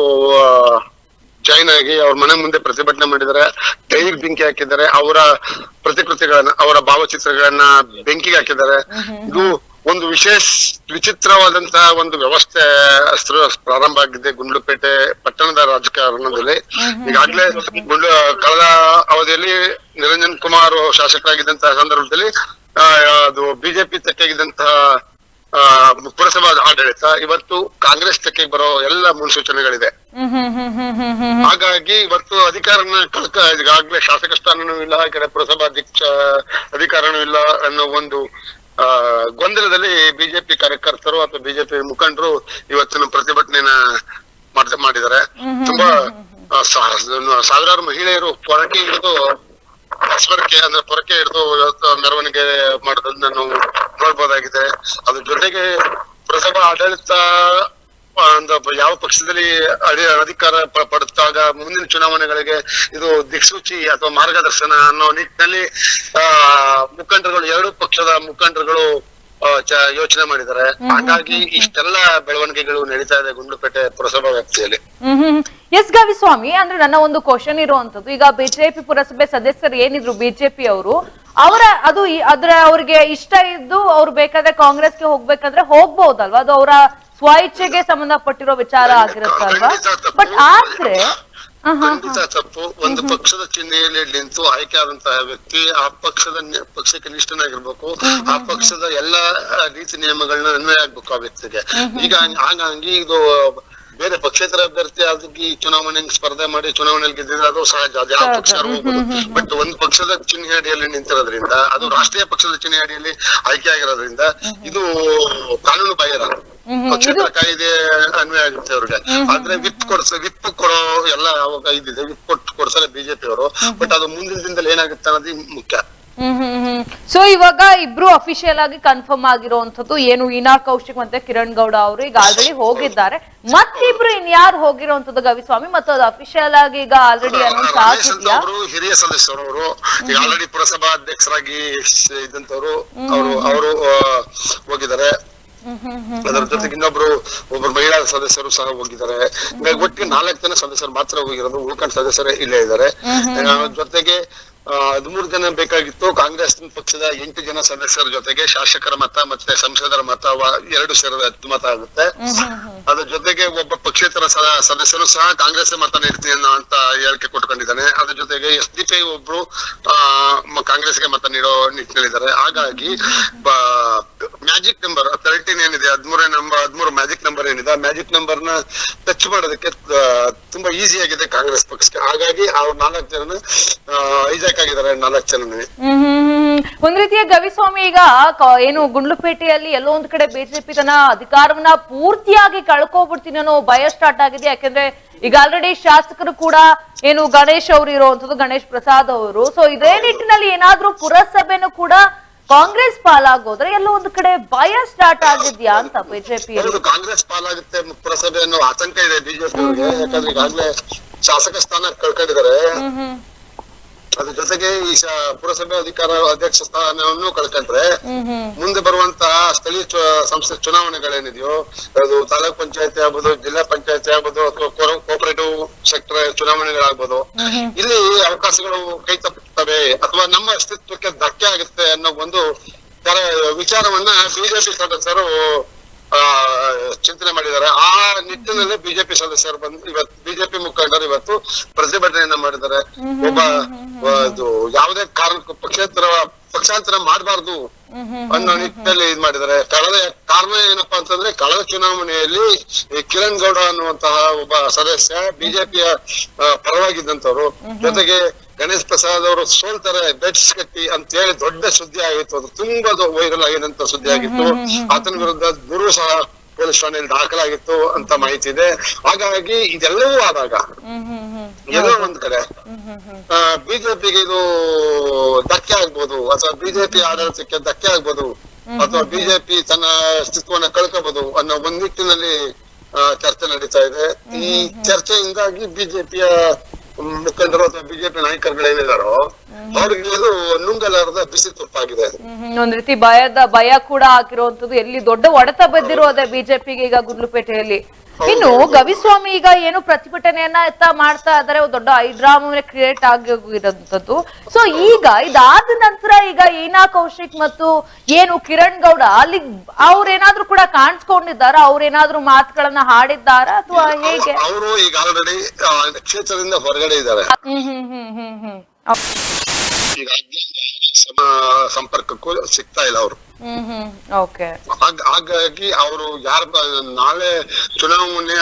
ಜಾಯಿನ್ ಆಗಿ ಅವ್ರ ಮನೆ ಮುಂದೆ ಪ್ರತಿಭಟನೆ ಮಾಡಿದ್ದಾರೆ. ಡೈರಿಗೆ ಬೆಂಕಿ ಹಾಕಿದ್ದಾರೆ. ಅವರ ಪ್ರತಿಕೃತಿಗಳನ್ನ, ಅವರ ಭಾವಚಿತ್ರಗಳನ್ನ ಬೆಂಕಿಗೆ ಹಾಕಿದ್ದಾರೆ. ಇದು ಒಂದು ವಿಚಿತ್ರವಾದಂತಹ ಒಂದು ವ್ಯವಸ್ಥೆ ಪ್ರಾರಂಭ ಆಗಿದೆ ಗುಂಡ್ಲುಪೇಟೆ ಪಟ್ಟಣದ ರಾಜಕಾರಣದಲ್ಲಿ. ಈಗಾಗ್ಲೇ ಕಳೆದ ಅವಧಿಯಲ್ಲಿ ನಿರಂಜನ್ ಕುಮಾರ್ ಶಾಸಕರಾಗಿದ್ದಂತಹ ಸಂದರ್ಭದಲ್ಲಿ ಅದು ಬಿಜೆಪಿ ತೆಕ್ಕೆಗಿದ್ದಂತಹ ಪುರಸಭಾ ಆಡಳಿತ ಇವತ್ತು ಕಾಂಗ್ರೆಸ್ ತೆಕ್ಕೆಗೆ ಬರೋ ಎಲ್ಲ ಮುನ್ಸೂಚನೆಗಳಿದೆ. ಹಾಗಾಗಿ ಇವತ್ತು ಅಧಿಕಾರನ ಈಗಾಗ್ಲೇ ಶಾಸಕ ಸ್ಥಾನನೂ ಇಲ್ಲ, ಈ ಕಡೆ ಪುರಸಭಾ ಅಧಿಕಾರನೂ ಇಲ್ಲ ಅನ್ನೋ ಒಂದು ಗೊಂದಲದಲ್ಲಿ ಬಿಜೆಪಿ ಕಾರ್ಯಕರ್ತರು ಅಥವಾ ಬಿಜೆಪಿ ಮುಖಂಡರು ಇವತ್ತಿನ ಪ್ರತಿಭಟನೆನ ಮಾಡಿದ್ದಾರೆ. ತುಂಬಾ ಸಾವಿರಾರು ಮಹಿಳೆಯರು ಪೊರಕೆ ಹಿಡಿದು ಮೆರವಣಿಗೆ ಮಾಡೋದನ್ನ ನಾವು ನೋಡ್ಬೋದಾಗಿದೆ. ಅದ್ರ ಜೊತೆಗೆ ಪುರಸಭಾ ಆಡಳಿತ ಯಾವ ಪಕ್ಷದಲ್ಲಿ ಅಧಿಕಾರ ಪಡೆದಾಗ ಮುಂದಿನ ಚುನಾವಣೆಗಳಿಗೆ ಇದು ದಿಕ್ಸೂಚಿ ಅಥವಾ ಮಾರ್ಗದರ್ಶನ ಅನ್ನೋ ನಿಟ್ಟಿನಲ್ಲಿ ಮುಖಂಡರುಗಳು, 2 ಪಕ್ಷದ ಮುಖಂಡರುಗಳು ಯೋಚನೆ ಮಾಡಿದ್ದಾರೆ. ಹಾಗಾಗಿ ಇಷ್ಟೆಲ್ಲ ಬೆಳವಣಿಗೆಗಳು ನಡೀತಾ ಇದೆ ಗುಂಡ್ಲುಪೇಟೆ ಪುರಸಭಾ ವ್ಯಾಪ್ತಿಯಲ್ಲಿ. ಎಸ್ ಗವಿಸ್ವಾಮಿ, ಅಂದ್ರೆ ನನ್ನ ಒಂದು ಕ್ವಶನ್ ಇರುವಂತದ್ದು, ಈಗ ಬಿಜೆಪಿ ಪುರಸಭೆ ಸದಸ್ಯರು ಏನಿದ್ರು ಬಿಜೆಪಿ ಅವರು, ಅವ್ರಿಗೆ ಇಷ್ಟ ಇದ್ದು ಅವ್ರು ಬೇಕಾದ್ರೆ ಕಾಂಗ್ರೆಸ್ಗೆ ಹೋಗ್ಬೇಕಂದ್ರೆ ಹೋಗ್ಬಹುದಲ್ವಾ? ಅದು ಅವರ ಸ್ವಇಚ್ಛೆಗೆ ಸಂಬಂಧಪಟ್ಟಿರೋ ವಿಚಾರ ಆಗಿರುತ್ತಲ್ವಾ? ಬಟ್ ಆದ್ರೆ ಖಂಡಿತ ತಪ್ಪು. ಒಂದು ಪಕ್ಷದ ಚಿಹ್ನೆಯಲ್ಲಿ ನಿಂತು ಆಯ್ಕೆ ಆದಂತಹ ವ್ಯಕ್ತಿ ಆ ಪಕ್ಷಕ್ಕೆ ನಿಷ್ಠನಾಗಿರ್ಬೇಕು. ಆ ಪಕ್ಷದ ಎಲ್ಲಾ ರೀತಿ ನಿಯಮಗಳನ್ನ ಅನ್ವಯ ಆಗ್ಬೇಕು ಆ ವ್ಯಕ್ತಿಗೆ. ಈಗ ಹಾಗಾಗಿ ಇದು ಬೇರೆ ಪಕ್ಷೇತರ ಅಭ್ಯರ್ಥಿ ಆಗಿ ಚುನಾವಣೆಗೆ ಸ್ಪರ್ಧೆ ಮಾಡಿ ಚುನಾವಣೆಯಲ್ಲಿ ಗೆದ್ದಿದ್ರೆ ಅದು ಸಹಜ, ಅದು ಯಾವ ಪಕ್ಷ ಹೋಗ್ಬೋದು. ಬಟ್ ಒಂದು ಪಕ್ಷದ ಚಿಹ್ನೆ ಅಡಿಯಲ್ಲಿ ನಿಂತಿರೋದ್ರಿಂದ, ಅದು ರಾಷ್ಟ್ರೀಯ ಪಕ್ಷದ ಚಿಹ್ನೆ ಅಡಿಯಲ್ಲಿ ಆಯ್ಕೆ ಆಗಿರೋದ್ರಿಂದ ಇದು ಕಾನೂನು ಬಾಹಿರ. ಪಕ್ಷೇತರ ಕಾಯ್ದೆ ಅನ್ವಯ ಆಗುತ್ತೆ ಅವ್ರಿಗೆ. ಆದ್ರೆ ವಿಪ್ ಕೊಡೋ ಎಲ್ಲ ಅವಾಗ ಇದಿದೆ, ವಿಪ್ ಕೊಡ್ತಾರೆ ಬಿಜೆಪಿ ಅವರು. ಬಟ್ ಅದು ಮುಂದಿನ ದಿನದಲ್ಲಿ ಏನಾಗುತ್ತೆ ಅನ್ನೋದು ಮುಖ್ಯ. ಸೊ ಇವಾಗ ಇಬ್ರು ಅಫಿಷಿಯಲ್ ಆಗಿ ಕನ್ಫರ್ಮ್ ಆಗಿರುವಂತದ್ದು ಏನು, ಹೀನಾ ಕೌಶಿಕ್ ಮತ್ತೆ ಕಿರಣ್ ಗೌಡ ಅವರು ಈಗ ಆಲ್ರೆಡಿ ಹೋಗಿದ್ದಾರೆ. ಮತ್ತಿಬ್ರು ಇನ್ಯಾರು ಹೋಗಿರುವಂತದ್ದು ಗವಿಸ್ವಾಮಿ, ಮತ್ತು ಅದು ಅಫಿಷಿಯಲ್ ಆಗಿ ಈಗ ಆಲ್ರೆಡಿ ಅನೌನ್ಸ್ ಆಗಿದ್ಯಾ? ಹಿರಿಯ ಸದಸ್ಯರು ಅವರು ಈಗ ಆಲ್ರೆಡಿ ಪುರಸಭಾ ಅಧ್ಯಕ್ಷರಾಗಿ ಇದ್ದಂತವ್ರು ಅವರು ಹೋಗಿದ್ದಾರೆ. ಅದರ ಜೊತೆಗೆ ಒಬ್ರು ಮಹಿಳಾ ಸದಸ್ಯರು ಸಹ ಹೋಗಿದ್ದಾರೆ. ಒಟ್ಟಿಗೆ 4 ಜನ ಸದಸ್ಯರು ಮಾತ್ರ ಹೋಗಿರೋದು, ಉಳ್ಕೊಂಡ ಸದಸ್ಯರೇ ಇಲ್ಲೇ ಇದ್ದಾರೆ. ಜೊತೆಗೆ 13 ಜನ ಬೇಕಾಗಿತ್ತು. ಕಾಂಗ್ರೆಸ್ ಪಕ್ಷದ 8 ಜನ ಸದಸ್ಯರ ಜೊತೆಗೆ ಶಾಸಕರ ಮತ ಮತ್ತೆ ಸಂಸದರ ಮತ 2 ಸೇರಿದ 10 ಮತ ಆಗುತ್ತೆ. ಅದ್ರ ಜೊತೆಗೆ ಒಬ್ಬ ಪಕ್ಷೇತರ ಸದಸ್ಯರು ಸಹ ಕಾಂಗ್ರೆಸ್ ಮತ ನೀಡ್ತೀನಿ ಅಂತ ಹೇಳಿಕೆ ಕೊಟ್ಕೊಂಡಿದ್ದಾನೆ. ಅದ್ರ ಜೊತೆಗೆ SDPI ಒಬ್ರು ಕಾಂಗ್ರೆಸ್ಗೆ ಮತ ನೀಡೋ ನಿಟ್ಟಿನಲ್ಲಿದ್ದಾರೆ. ಹಾಗಾಗಿ ಮ್ಯಾಜಿಕ್ ನಂಬರ್ 13 ಏನಿದೆ, 13 ಮ್ಯಾಜಿಕ್ ನಂಬರ್ ಏನಿದೆ, ಮ್ಯಾಜಿಕ್ ನಂಬರ್ ನ ಟಚ್ ಮಾಡೋದಕ್ಕೆ ತುಂಬಾ ಈಸಿ ಆಗಿದೆ ಕಾಂಗ್ರೆಸ್ ಪಕ್ಷಕ್ಕೆ. ಹಾಗಾಗಿ ಅವ್ರು 4 ಜನ ಹೈಜಾಕ್ ಆಗಿದ್ದಾರೆ. 4 ಜನ ಒಂದ್ ರೀತಿಯ ಗವಿಸ್ವಾಮಿ ಈಗ ಏನು ಗುಂಡ್ಲುಪೇಟೆಯಲ್ಲಿ ಎಲ್ಲೋ ಒಂದ್ ಕಡೆ ಬಿಜೆಪಿ ತನ್ನ ಅಧಿಕಾರವನ್ನ ಪೂರ್ತಿಯಾಗಿ ಕಳ್ಕೊಬಿಡ್ತೀನಿ ಅನ್ನೋ ಭಯ ಸ್ಟಾರ್ಟ್ ಆಗಿದೆ. ಯಾಕಂದ್ರೆ ಈಗ ಆಲ್ರೆಡಿ ಶಾಸಕರು ಕೂಡ ಏನು ಗಣೇಶ್ ಅವರು ಇರುವಂತದ್ದು, ಗಣೇಶ್ ಪ್ರಸಾದ್ ಅವರು. ಸೊ ಇದೇ ನಿಟ್ಟಿನಲ್ಲಿ ಏನಾದ್ರೂ ಪುರಸಭೆನೂ ಕೂಡ ಕಾಂಗ್ರೆಸ್ ಪಾಲಾಗೋದ್ರೆ ಎಲ್ಲೋ ಒಂದು ಕಡೆ ಭಯ ಸ್ಟಾರ್ಟ್ ಆಗಿದ್ಯಾ ಅಂತ ಬಿಜೆಪಿ? ಕಾಂಗ್ರೆಸ್ ಪಾಲಾಗುತ್ತೆ ಪುರಸಭೆ ಅನ್ನೋ ಆತಂಕ ಇದೆ ಬಿಜೆಪಿ ಅವರಿಗೆ. ಯಾಕಂದ್ರೆ ಈಗಾಗಲೇ ಶಾಸಕ ಸ್ಥಾನ ಕಳ್ಕೊಂಡಿದ್ದಾರೆ. ಅದ್ರ ಜೊತೆಗೆ ಈ ಪುರಸಭೆ ಅಧ್ಯಕ್ಷ ಸ್ಥಾನವನ್ನು ಕಳ್ಕೊಂಡ್ರೆ ಮುಂದೆ ಬರುವಂತಹ ಸ್ಥಳೀಯ ಸಂಸ್ಥೆ ಚುನಾವಣೆಗಳೇನಿದೆಯೋ, ಅದು ತಾಲೂಕ್ ಪಂಚಾಯತಿ ಆಗ್ಬೋದು, ಜಿಲ್ಲಾ ಪಂಚಾಯತಿ ಆಗ್ಬೋದು, ಅಥವಾ ಕೋಪರೇಟಿವ್ ಸೆಕ್ಟರ್ ಚುನಾವಣೆಗಳಾಗ್ಬೋದು, ಇಲ್ಲಿ ಅವಕಾಶಗಳು ಕೈ ತಪ್ಪುತ್ತವೆ ಅಥವಾ ನಮ್ಮ ಅಸ್ತಿತ್ವಕ್ಕೆ ಧಕ್ಕೆ ಆಗುತ್ತೆ ಅನ್ನೋ ಒಂದು ವಿಚಾರವನ್ನ ಬಿಜೆಪಿ ಸದಸ್ಯರು ಚಿಂತನೆ ಮಾಡಿದ್ದಾರೆ. ಆ ನಿಟ್ಟಿನಲ್ಲಿ ಬಿಜೆಪಿ ಸದಸ್ಯರು ಇವತ್ತು ಬಿಜೆಪಿ ಮುಖಂಡರು ಇವತ್ತು ಪ್ರತಿಭಟನೆಯನ್ನ ಮಾಡಿದ್ದಾರೆ. ಯಾವುದೇ ಕಾರಣಕ್ಕೂ ಪಕ್ಷಾಂತರ ಮಾಡಬಾರ್ದು ಅನ್ನೋ ನಿಟ್ಟಿನಲ್ಲಿ ಇದ್ ಮಾಡಿದ್ದಾರೆ. ಕಾರಣ ಏನಪ್ಪಾ ಅಂತಂದ್ರೆ, ಕಳೆದ ಚುನಾವಣೆಯಲ್ಲಿ ಕಿರಣ್ ಗೌಡ ಅನ್ನುವಂತಹ ಒಬ್ಬ ಸದಸ್ಯ ಬಿಜೆಪಿಯ ಪರವಾಗಿದ್ದಂತವ್ರು, ಜೊತೆಗೆ ಗಣೇಶ್ ಪ್ರಸಾದ್ ಅವರು ಸೋಲ್ತಾರೆ ಬೆಟ್ಸ್ ಕಟ್ಟಿ ಅಂತ ಹೇಳಿ ದೊಡ್ಡ ಸುದ್ದಿ ಆಗಿತ್ತು. ಅದು ತುಂಬಾ ವೈರಲ್ ಆಗಿದಂತ ಸುದ್ದಿ ಆಗಿತ್ತು. ಆತನ ವಿರುದ್ಧ ದೂರು ಸಹ ಪೊಲೀಸ್ ಠಾಣೆಯಲ್ಲಿ ದಾಖಲಾಗಿತ್ತು ಅಂತ ಮಾಹಿತಿ ಇದೆ. ಹಾಗಾಗಿ ಇದೆಲ್ಲವೂ ಆದಾಗ ಎಲ್ಲೋ ಒಂದ್ ಕಡೆ ಬಿಜೆಪಿಗೆ ಇದು ಧಕ್ಕೆ ಆಗ್ಬೋದು, ಅಥವಾ ಬಿಜೆಪಿ ಆಡಳಿತಕ್ಕೆ ಧಕ್ಕೆ ಆಗ್ಬೋದು, ಅಥವಾ ಬಿಜೆಪಿ ತನ್ನ ಅಸ್ತಿತ್ವನ ಕಳ್ಕೋಬಹುದು ಅನ್ನೋ ಒಂದ್ ನಿಟ್ಟಿನಲ್ಲಿ ಚರ್ಚೆ ನಡೀತಾ ಇದೆ. ಈ ಚರ್ಚೆಯಿಂದಾಗಿ ಬಿಜೆಪಿಯ ಮುಖಂಡರು ಅಥವಾ ಬಿಜೆಪಿ ನಾಯಕರುಗಳೇನಿದಾರೋ ಅವ್ರಿಗೆ ಇದು ನುಂಗಲಾರದ ಬಿಸಿ ತುಪ್ಪಾಗಿದೆ. ಒಂದ್ ರೀತಿ ಭಯ ಕೂಡ ಆಗಿರುವಂತದ್ದು, ಎಲ್ಲಿ ದೊಡ್ಡ ಹೊಡೆತ ಬಿದ್ದಿರೋದೇ ಬಿಜೆಪಿಗೆ ಈಗ ಗುಂಡ್ಲುಪೇಟೆಯಲ್ಲಿ. ಇನ್ನು ಗವಿಸ್ವಾಮಿ ಈಗ ಏನು ಪ್ರತಿಭಟನೆಯನ್ನ ಮಾಡ್ತಾ ಇದಾರೆ, ದೊಡ್ಡ ಹೈಡ್ರಾಮಾ ಕ್ರಿಯೇಟ್ ಆಗಿರೋಂಥದ್ದು. ಸೊ ಈಗ ಇದಾದ ನಂತರ ಈಗ ಹೀನಾ ಕೌಶಿಕ್ ಮತ್ತು ಏನು ಕಿರಣ್ ಗೌಡ ಅಲ್ಲಿ ಅವ್ರೇನಾದ್ರೂ ಕೂಡ ಕಾಣಿಸ್ಕೊಂಡಿದ್ದಾರ, ಅವ್ರೇನಾದ್ರೂ ಮಾತುಗಳನ್ನ ಹಾಡಿದ್ದಾರ ಅಥವಾ ಹೇಗೆ? ಅವರು ಈಗ ಆಲ್ರೆಡಿ ಕ್ಷೇತ್ರದಿಂದ ಹೊರಗಡೆ ಇದ್ದಾರೆ. ಸಂಪರ್ಕಕ್ಕೂ ಸಿಗ್ತಾ ಇಲ್ಲ ಅವರು. ಹಾಗಾಗಿ ಅವರು ನಾಳೆ ಚುನಾವಣೆಯ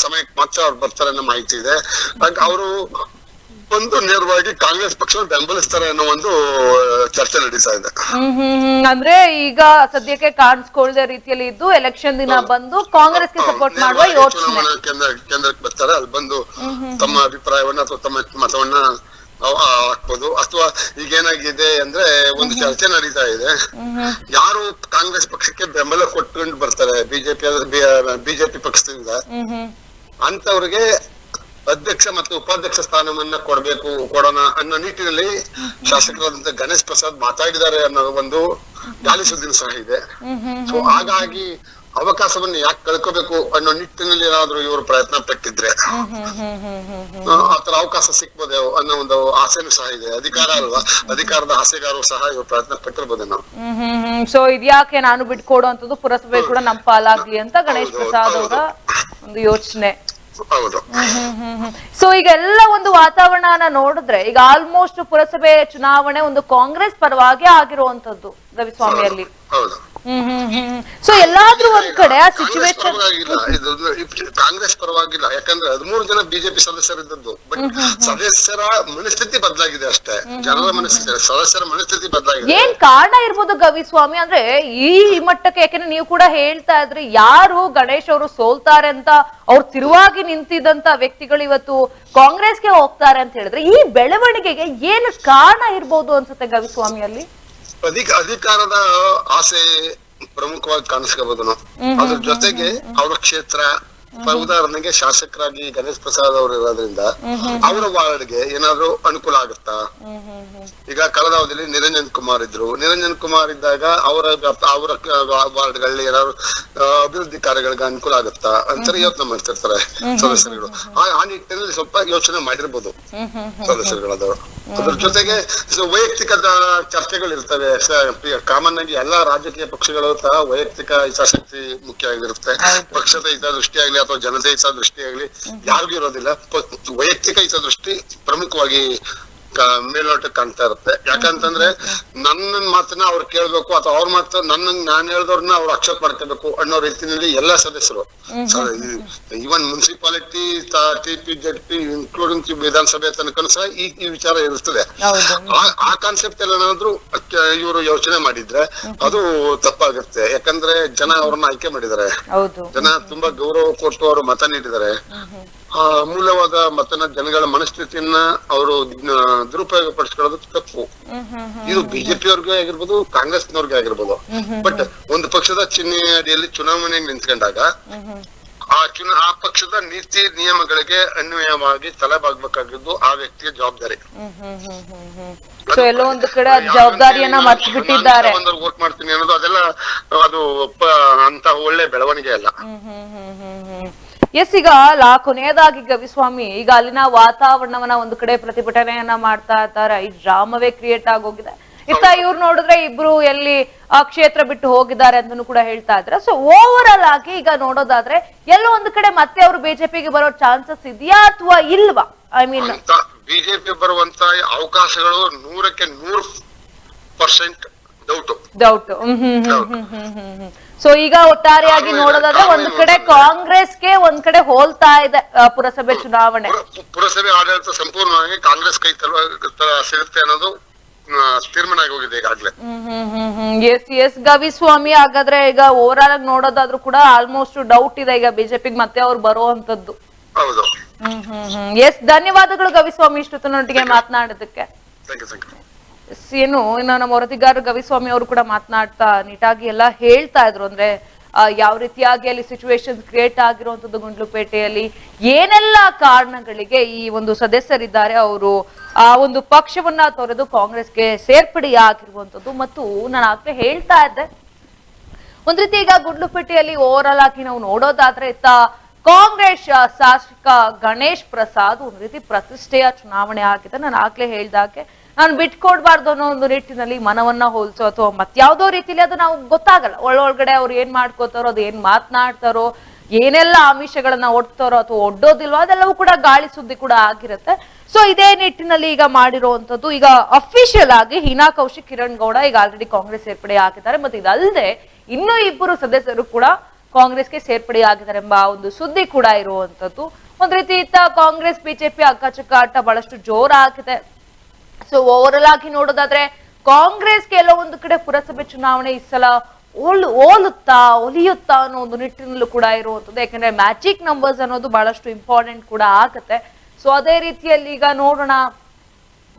ಸಮಯಕ್ಕೆ ಮಾತ್ರ ಅವ್ರು ಬರ್ತಾರೆ ಅನ್ನೋ ಮಾಹಿತಿ ಇದೆ. ಅವರು ಬಂದು ನೇರವಾಗಿ ಕಾಂಗ್ರೆಸ್ ಪಕ್ಷ ಬೆಂಬಲಿಸ್ತಾರೆ ಅನ್ನೋ ಒಂದು ಚರ್ಚೆ ನಡೀತಾ ಇದೆ. ಅಂದ್ರೆ ಈಗ ಸದ್ಯಕ್ಕೆ ಕಾಣಿಸ್ಕೊಳ್ಳದ ರೀತಿಯಲ್ಲಿ ಇದ್ದು ಎಲೆಕ್ಷನ್ ದಿನ ಬಂದು ಕಾಂಗ್ರೆಸ್ಗೆ ಸಪೋರ್ಟ್ ಮಾಡುವ ಯೋಚನೆ. ಕೇಂದ್ರಕ್ಕೆ ಬರ್ತಾರೆ, ಅಲ್ಲಿ ಬಂದು ತಮ್ಮ ಅಭಿಪ್ರಾಯವನ್ನ ಅಥವಾ ತಮ್ಮ ಮತವನ್ನ ಹಾಕ್ಬೋದು. ಅಥವಾ ಈಗ ಏನಾಗಿದೆ ಅಂದ್ರೆ ಒಂದು ಚರ್ಚೆ ನಡೀತಾ ಇದೆ, ಯಾರು ಕಾಂಗ್ರೆಸ್ ಪಕ್ಷಕ್ಕೆ ಬೆಂಬಲ ಕೊಟ್ಕೊಂಡು ಬರ್ತಾರೆ ಬಿಜೆಪಿ ಪಕ್ಷದಿಂದ ಅಂತವ್ರಿಗೆ ಅಧ್ಯಕ್ಷ ಮತ್ತು ಉಪಾಧ್ಯಕ್ಷ ಸ್ಥಾನವನ್ನ ಕೊಡೋಣ ಅನ್ನೋ ನಿಟ್ಟಿನಲ್ಲಿ ಶಾಸಕರಾದಂತ ಗಣೇಶ್ ಪ್ರಸಾದ್ ಮಾತಾಡಿದ್ದಾರೆ ಅನ್ನೋ ಒಂದು ಗಾಳಿ ಸುದ್ದಿನೂ ಸಹ ಇದೆ. ಸೊ ಹಾಗಾಗಿ ಅವಕಾಶವನ್ನು ಯಾಕೆ ಕಳ್ಕೋಬೇಕು ಅನ್ನೋ ನಿಟ್ಟಿನಲ್ಲಿ ಏನಾದ್ರು ಇವರು ಪ್ರಯತ್ನ ಪಟ್ಟಿದ್ರೆ ಆತರ ಅವಕಾಶ ಸಿಕ್ಬೋದೇವು ಅನ್ನೋ ಒಂದು ಆಸೆನೂ ಸಹ ಇದೆ. ಅಧಿಕಾರ ಅಲ್ವಾ, ಅಧಿಕಾರದ ಆಸೆಗಾರರು ಸಹ ಇವರು ಪ್ರಯತ್ನ ಪಟ್ಟಿರ್ಬೋದೇ ನಾವು. ಸೊ ಇದ್ಯಾಕೆ ನಾನು ಬಿಟ್ಕೊಡುವಂತದ್ದು ಪುರಸಭೆ ಕೂಡ ನಮ್ಮ ಪಾಲಾಗ್ಲಿ ಅಂತ ಗಣೇಶ್ ಪ್ರಸಾದ್ ಅವರ ಒಂದು ಯೋಚನೆ. ಹೌದು. ಸೊ ಈಗೆಲ್ಲ ಒಂದು ವಾತಾವರಣ ನೋಡಿದ್ರೆ ಈಗ ಆಲ್ಮೋಸ್ಟ್ ಪುರಸಭೆ ಚುನಾವಣೆ ಒಂದು ಕಾಂಗ್ರೆಸ್ ಪರವಾಗಿ ಆಗಿರುವಂತದ್ದು ರವಿಸ್ವಾಮಿಯಲ್ಲಿ. ಹೌದು. ಸೊ ಎಲ್ಲಾದ್ರೂ ಒಂದ್ ಕಡೆ ಆ ಸಿಚುವೇಶನ್ ಕಾಂಗ್ರೆಸ್ ಪರವಾಗಿಲ್ಲ, ಯಾಕಂದ್ರೆ 13 ಜನ ಬಿಜೆಪಿ ಸದಸ್ಯರಿದ್ದದ್ದು. ಬಟ್ ಸದಸ್ಯರ ಮನಸ್ಥಿತಿ ಬದಲಾಗಿದೆ ಅಷ್ಟೇ, ಜನರ ಮನಸ್ಥಿತಿ, ಸದಸ್ಯರ ಮನಸ್ಥಿತಿ ಬದಲಾಗಿದೆ. ಏನ್ ಕಾರಣ ಇರ್ಬೋದು ಗವಿಸ್ವಾಮಿ ಅಂದ್ರೆ ಈ ಮಟ್ಟಕ್ಕೆ? ಯಾಕೆಂದ್ರೆ ನೀವು ಕೂಡ ಹೇಳ್ತಾ ಇದ್ರಿ ಯಾರು ಗಣೇಶ್ ಅವರು ಸೋಲ್ತಾರೆ ಅಂತ ಅವ್ರು ತಿರುವಾಗಿ ನಿಂತಿದ್ದಂತ ವ್ಯಕ್ತಿಗಳು ಇವತ್ತು ಕಾಂಗ್ರೆಸ್ಗೆ ಹೋಗ್ತಾರೆ ಅಂತ ಹೇಳಿದ್ರೆ ಈ ಬೆಳವಣಿಗೆಗೆ ಏನು ಕಾರಣ ಇರ್ಬೋದು ಅನ್ಸುತ್ತೆ ಗವಿಸ್ವಾಮಿಯಲ್ಲಿ? ಅಧಿಕಾರದ ಆಸೆ ಪ್ರಮುಖವಾಗಿ ಕಾಣಿಸ್ಕೋಬಹುದು ನಾವು. ಅದ್ರ ಜೊತೆಗೆ ಅವರ ಕ್ಷೇತ್ರ, ಉದಾಹರಣೆಗೆ ಶಾಸಕರಾಗಿ ಗಣೇಶ್ ಪ್ರಸಾದ್ ಅವರು ಇರೋದ್ರಿಂದ ಅವರ ವಾರ್ಡ್ಗೆ ಏನಾದ್ರು ಅನುಕೂಲ ಆಗುತ್ತಾ? ಈಗ ಕಳೆದ ಅವಧಿಯಲ್ಲಿ ನಿರಂಜನ್ ಕುಮಾರ್ ಇದ್ರು. ನಿರಂಜನ್ ಕುಮಾರ್ ಇದ್ದಾಗ ಅವರ ವಾರ್ಡ್ಗಳಲ್ಲಿ ಏನಾದ್ರು ಅಭಿವೃದ್ಧಿ ಕಾರ್ಯಗಳಿಗೆ ಅನುಕೂಲ ಆಗುತ್ತಾ ಅಂತ ಯೋಚನೆ ಮಾಡ್ತಿರ್ತಾರೆ ಸದಸ್ಯರುಗಳು. ಆ ನಿಟ್ಟಿನಲ್ಲಿ ಸ್ವಲ್ಪ ಯೋಚನೆ ಮಾಡಿರ್ಬೋದು ಸದಸ್ಯರುಗಳಾದವರು. ಅದ್ರ ಜೊತೆಗೆ ವೈಯಕ್ತಿಕ ಚರ್ಚೆಗಳು ಇರ್ತವೆ. ಕಾಮನ್ ಆಗಿ ಎಲ್ಲಾ ರಾಜಕೀಯ ಪಕ್ಷಗಳು ಸಹ ವೈಯಕ್ತಿಕ ಹಿತಾಸಕ್ತಿ ಮುಖ್ಯ ಆಗಿರುತ್ತೆ. ಪಕ್ಷದ ಹಿತದೃಷ್ಟಿಯಾಗ್ಲಿ ಅಥವಾ ಜನತೆ ಹಿತದೃಷ್ಟಿಯಾಗ್ಲಿ ಯಾರಿಗೂ ಇರೋದಿಲ್ಲ. ವೈಯಕ್ತಿಕ ಹಿತದೃಷ್ಟಿ ಪ್ರಮುಖವಾಗಿ ಮೇಲ್ನೋಟಕ್ಕೆ ಕಾಣ್ತಾ ಇರುತ್ತೆ. ಯಾಕಂತಂದ್ರೆ ನನ್ನ ಮಾತನ್ನ ಅವ್ರು ಕೇಳ್ಬೇಕು ಅಥವಾ ಅವ್ರ ಮಾತು ನಾನು ಹೇಳ್ದವ್ರನ್ನ ಅವ್ರು ಅಕ್ಸೆಪ್ಟ್ ಮಾಡ್ಕೋಬೇಕು ಅನ್ನೋ ರೀತಿಯಲ್ಲಿ ಎಲ್ಲಾ ಸದಸ್ಯರು, ಈವನ್ ಮುನ್ಸಿಪಾಲಿಟಿ, TP-ZP ಇನ್ಕ್ಲೂಡಿಂಗ್ ವಿಧಾನಸಭೆ ತನಕ ಸಹ ಈ ವಿಚಾರ ಇರುತ್ತದೆ. ಆ ಕಾನ್ಸೆಪ್ಟ್ ಎಲ್ಲ ಏನಾದ್ರು ಇವರು ಯೋಚನೆ ಮಾಡಿದ್ರೆ ಅದು ತಪ್ಪಾಗುತ್ತೆ. ಯಾಕಂದ್ರೆ ಜನ ಅವ್ರನ್ನ ಆಯ್ಕೆ ಮಾಡಿದ್ದಾರೆ, ಜನ ತುಂಬಾ ಗೌರವ ಕೊಟ್ಟು ಅವರು ಮತ ನೀಡಿದ್ದಾರೆ. ಅಮೂಲ್ಯವಾದ ಮತನ ಜನಗಳ ಮನಸ್ಥಿತಿಯನ್ನ ಅವರು ದುರುಪಯೋಗ ಪಡಿಸ್ಕೊಳ್ಳೋದು ತಪ್ಪು. ಇದು ಬಿಜೆಪಿ ಅವ್ರಿಗೆ ಆಗಿರ್ಬೋದು, ಕಾಂಗ್ರೆಸ್ನವ್ರಿಗೆ ಆಗಿರ್ಬೋದು. ಬಟ್ ಒಂದು ಪಕ್ಷದ ಚಿಹ್ನೆ ಅಡಿಯಲ್ಲಿ ಚುನಾವಣೆಗೆ ನಿಂತ್ಕೊಂಡಾಗ ಆ ಪಕ್ಷದ ನೀತಿ ನಿಯಮಗಳಿಗೆ ಅನ್ವಯವಾಗಿ ತಲೆಬಾಗ್ಬೇಕಾಗಿದ್ದು ಆ ವ್ಯಕ್ತಿಯ ಜವಾಬ್ದಾರಿ. ಎಲ್ಲೋ ಒಂದು ಕಡೆ ಜವಾಬ್ದಾರಿಯನ್ನ ಮರ್ತು ಬಿಟ್ಟಿದ್ದಾರೆ. ವೋಟ್ ಮಾಡ್ತೀನಿ ಅನ್ನೋದು ಅದೆಲ್ಲ ಅದು ಅಂತ ಒಳ್ಳೆ ಬೆಳವಣಿಗೆ ಅಲ್ಲ. ಎಸ್, ಈಗ ಕೊನೆಯದಾಗಿ ಗವಿಸ್ವಾಮಿ, ಈಗ ಅಲ್ಲಿನ ವಾತಾವರಣವನ್ನ ಒಂದು ಕಡೆ ಪ್ರತಿಭಟನೆಯನ್ನ ಮಾಡ್ತಾ ಇದ್ದಾರೆ. ಈ ಡ್ರಾಮವೇ ಕ್ರಿಯೇಟ್ ಆಗೋಗಿದೆ. ಇತ್ತ ಇವ್ರು ನೋಡಿದ್ರೆ ಇಬ್ರು ಎಲ್ಲಿ ಆ ಕ್ಷೇತ್ರ ಬಿಟ್ಟು ಹೋಗಿದ್ದಾರೆ ಅಂತನೂ ಕೂಡ ಹೇಳ್ತಾ ಇದ್ರೆ. ಸೊ ಓವರ್ ಆಲ್ ಆಗಿ ಈಗ ನೋಡೋದಾದ್ರೆ ಎಲ್ಲೋ ಒಂದು ಕಡೆ ಮತ್ತೆ ಅವರು ಬಿಜೆಪಿಗೆ ಬರೋ ಚಾನ್ಸಸ್ ಇದೆಯಾ ಅಥವಾ ಇಲ್ವಾ? ಐ ಮೀನ್ ಬಿಜೆಪಿ ಬರುವಂತ ಅವಕಾಶಗಳು 100% ಡೌಟ್. ಸೊ ಈಗ ಒಟ್ಟಾರೆಯಾಗಿ ನೋಡೋದಾದ್ರೆ ಒಂದ್ ಕಡೆ ಕಾಂಗ್ರೆಸ್ಗೆ ಒಂದ್ ಕಡೆ ಹೋಲ್ತಾ ಇದೆ ಪುರಸಭೆ ಚುನಾವಣೆ. ಪುರಸಭೆ ಆಡಳಿತ ಸಂಪೂರ್ಣವಾಗಿ ಕಾಂಗ್ರೆಸ್ ಕೈ ಸಿಗುತ್ತೆ ಅನ್ನೋದು ತೀರ್ಮಾನ ಆಗಿ ಹೋಗಿದೆ ಈಗಾಗಲೇ. ಎಸ್ ಗವಿಸ್ವಾಮಿ, ಹಾಗಾದ್ರೆ ಈಗ ಓವರ್ ಆಲ್ ಆಗಿ ನೋಡೋದಾದ್ರೂ ಕೂಡ ಆಲ್ಮೋಸ್ಟ್ ಡೌಟ್ ಇದೆ ಈಗ ಬಿಜೆಪಿಗೆ ಮತ್ತೆ ಅವ್ರು ಬರುವಂತದ್ದು. ಹೌದು. ಎಸ್, ಧನ್ಯವಾದಗಳು ಗವಿಸ್ವಾಮಿ ಇಷ್ಟೊತ್ತಿನೊಟ್ಟಿಗೆ ಮಾತನಾಡೋದಕ್ಕೆ. ಏನು ಇನ್ನು ನಮ್ಮ ವರದಿಗಾರ ಗವಿಸ್ವಾಮಿ ಅವರು ಕೂಡ ಮಾತನಾಡ್ತಾ ನೀಟಾಗಿ ಎಲ್ಲ ಹೇಳ್ತಾ ಇದ್ರು. ಅಂದ್ರೆ ಯಾವ ರೀತಿಯಾಗಿ ಅಲ್ಲಿ ಸಿಚುವೇಶನ್ ಕ್ರಿಯೇಟ್ ಆಗಿರುವಂತದ್ದು ಗುಂಡ್ಲುಪೇಟೆಯಲ್ಲಿ, ಏನೆಲ್ಲ ಕಾರಣಗಳಿಗೆ ಈ ಒಂದು ಸದಸ್ಯರಿದ್ದಾರೆ ಅವರು ಆ ಒಂದು ಪಕ್ಷವನ್ನ ತೊರೆದು ಕಾಂಗ್ರೆಸ್ಗೆ ಸೇರ್ಪಡೆಯಾಗಿರುವಂತದ್ದು. ಮತ್ತು ನಾನು ಆಗ್ಲೇ ಹೇಳ್ತಾ ಇದ್ದೆ, ಒಂದ್ ರೀತಿ ಈಗ ಗುಂಡ್ಲುಪೇಟೆಯಲ್ಲಿ ಓವರ್ ಆಲ್ ಆಗಿ ನಾವು ನೋಡೋದಾದ್ರೆ ಇತ್ತ ಕಾಂಗ್ರೆಸ್ ಶಾಸಕ ಗಣೇಶ್ ಪ್ರಸಾದ್ ಒಂದ್ ರೀತಿ ಪ್ರತಿಷ್ಠೆಯ ಚುನಾವಣೆ ಆಗಿದೆ. ನಾನು ಆಗ್ಲೇ ಹೇಳ್ದಾಗೆ ನಾನು ಬಿಟ್ಕೊಡ್ಬಾರ್ದು ಅನ್ನೋ ಒಂದು ನಿಟ್ಟಿನಲ್ಲಿ ಮನವನ್ನ ಹೋಲ್ಸೋ ಅಥವಾ ಮತ್ಯಾವ್ದೋ ರೀತಿಲಿ ಅದು ನಾವು ಗೊತ್ತಾಗಲ್ಲ. ಒಳಗಡೆ ಅವ್ರು ಏನ್ ಮಾಡ್ಕೋತಾರೋ, ಅದು ಏನ್ ಮಾತನಾಡ್ತಾರೋ, ಏನೆಲ್ಲ ಆಮಿಷಗಳನ್ನ ಒಡ್ತಾರೋ ಅಥವಾ ಒಡ್ಡೋದಿಲ್ವೋ ಅದೆಲ್ಲವೂ ಕೂಡ ಗಾಳಿ ಸುದ್ದಿ ಕೂಡ ಆಗಿರುತ್ತೆ. ಸೊ ಇದೇ ನಿಟ್ಟಿನಲ್ಲಿ ಈಗ ಮಾಡಿರುವಂತದ್ದು, ಈಗ ಅಫಿಷಿಯಲ್ ಆಗಿ ಹೀನಾ ಕೌಶಿಕ್, ಕಿರಣ್ ಗೌಡ ಈಗ ಆಲ್ರೆಡಿ ಕಾಂಗ್ರೆಸ್ ಸೇರ್ಪಡೆ ಆಗಿದ್ದಾರೆ. ಮತ್ತೆ ಇದಲ್ಲದೆ ಇನ್ನೂ 2 ಸದಸ್ಯರು ಕೂಡ ಕಾಂಗ್ರೆಸ್ಗೆ ಸೇರ್ಪಡೆ ಆಗಿದ್ದಾರೆ ಎಂಬ ಒಂದು ಸುದ್ದಿ ಕೂಡ ಇರುವಂತದ್ದು. ಒಂದ್ ರೀತಿ ಇತ್ತ ಕಾಂಗ್ರೆಸ್ ಬಿಜೆಪಿ ಅಕ್ಕಚುಕ್ಕಾಟ ಬಹಳಷ್ಟು ಜೋರಾಗಿದೆ. ಸೊ ಓವರ್ ಆಗಿ ನೋಡೋದಾದ್ರೆ ಕಾಂಗ್ರೆಸ್ಗೆ ಎಲ್ಲೋ ಒಂದು ಕಡೆ ಪುರಸಭೆ ಚುನಾವಣೆ ಈ ಸಲ ಒಲಿಯುತ್ತಾ ಅನ್ನೋ ಒಂದು ನಿಟ್ಟಿನಲ್ಲೂ ಕೂಡ ಇರುವಂತದ್ದು. ಯಾಕಂದ್ರೆ ಮ್ಯಾಜಿಕ್ ನಂಬರ್ಸ್ ಅನ್ನೋದು ಬಹಳಷ್ಟು ಇಂಪಾರ್ಟೆಂಟ್ ಕೂಡ ಆಗುತ್ತೆ. ಸೊ ಅದೇ ರೀತಿಯಲ್ಲಿ ಈಗ ನೋಡೋಣ,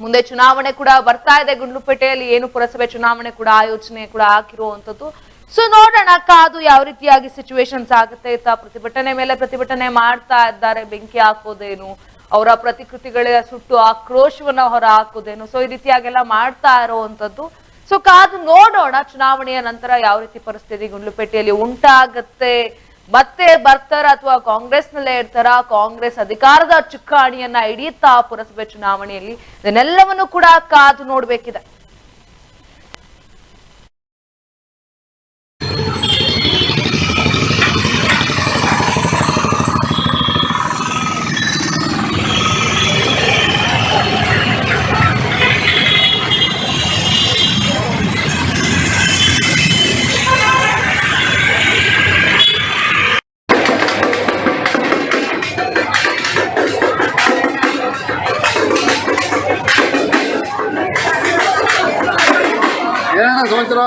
ಮುಂದೆ ಚುನಾವಣೆ ಕೂಡ ಬರ್ತಾ ಇದೆ ಗುಂಡ್ಲುಪೇಟೆಯಲ್ಲಿ, ಏನು ಪುರಸಭೆ ಚುನಾವಣೆ ಕೂಡ ಆಯೋಜನೆ ಕೂಡ ಆಗಿರುವಂತದ್ದು. ಸೊ ನೋಡೋಣ ಕಾದು ಯಾವ ರೀತಿಯಾಗಿ ಸಿಚುವೇಶನ್ಸ್ ಆಗುತ್ತೆ. ಪ್ರತಿಭಟನೆ ಮೇಲೆ ಪ್ರತಿಭಟನೆ ಮಾಡ್ತಾ ಇದ್ದಾರೆ, ಬೆಂಕಿ ಹಾಕೋದೇನು, ಅವರ ಪ್ರತಿಕೃತಿಗಳ ಸುಟ್ಟು ಆಕ್ರೋಶವನ್ನ ಹೊರ ಹಾಕೋದೇನು, ಸೊ ಈ ರೀತಿಯಾಗೆಲ್ಲ ಮಾಡ್ತಾ ಇರುವಂತದ್ದು. ಸೊ ಕಾದು ನೋಡೋಣ ಚುನಾವಣೆಯ ನಂತರ ಯಾವ ರೀತಿ ಪರಿಸ್ಥಿತಿ ಗುಂಡ್ಲುಪೇಟೆಯಲ್ಲಿ ಉಂಟಾಗತ್ತೆ, ಮತ್ತೆ ಬರ್ತಾರ ಅಥವಾ ಕಾಂಗ್ರೆಸ್ ನಲ್ಲೇ ಇರ್ತಾರ, ಕಾಂಗ್ರೆಸ್ ಅಧಿಕಾರದ ಚುಕ್ಕಾಣಿಯನ್ನ ಹಿಡಿಯುತ್ತಾ ಪುರಸಭೆ ಚುನಾವಣೆಯಲ್ಲಿ, ಇದನ್ನೆಲ್ಲವನ್ನು ಕೂಡ ಕಾದು ನೋಡ್ಬೇಕಿದೆ. ಸಂವತ್ಸರ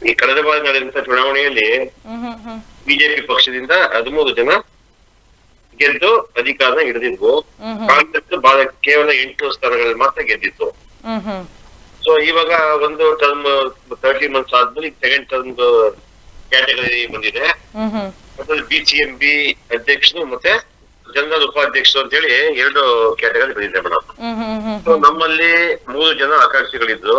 ಈ ಕಳೆದ ಬಾರಿ ನಡೆದಂತ ಚುನಾವಣೆಯಲ್ಲಿ ಬಿಜೆಪಿ ಪಕ್ಷದಿಂದ 13 ಜನ ಗೆದ್ದು ಅಧಿಕಾರ ಹಿಡಿದಿದ್ವು. ಕಾಂಗ್ರೆಸ್ ಕೇವಲ 8 ಸ್ಥಾನಗಳಲ್ಲಿ ಮಾತ್ರ ಗೆದ್ದಿತ್ತು. ಸೊ ಇವಾಗ ಒಂದು ಟರ್ಮ್ 30 ಮಂತ್ಸ್ ಆದ್ಮೇಲೆ ಸೆಕೆಂಡ್ ಟರ್ಮ್ ಕ್ಯಾಟಗರಿ ಬಂದಿದೆ. BCMB ಅಧ್ಯಕ್ಷರು ಮತ್ತೆ ಜನರಲ್ ಉಪಾಧ್ಯಕ್ಷರು ಅಂತ ಹೇಳಿ 2 ಕ್ಯಾಟಗರಿ ಬಂದಿದೆ ಮೇಡಮ್. ಸೊ ನಮ್ಮಲ್ಲಿ 3 ಜನ ಆಕಾಂಕ್ಷಿಗಳಿದ್ರು.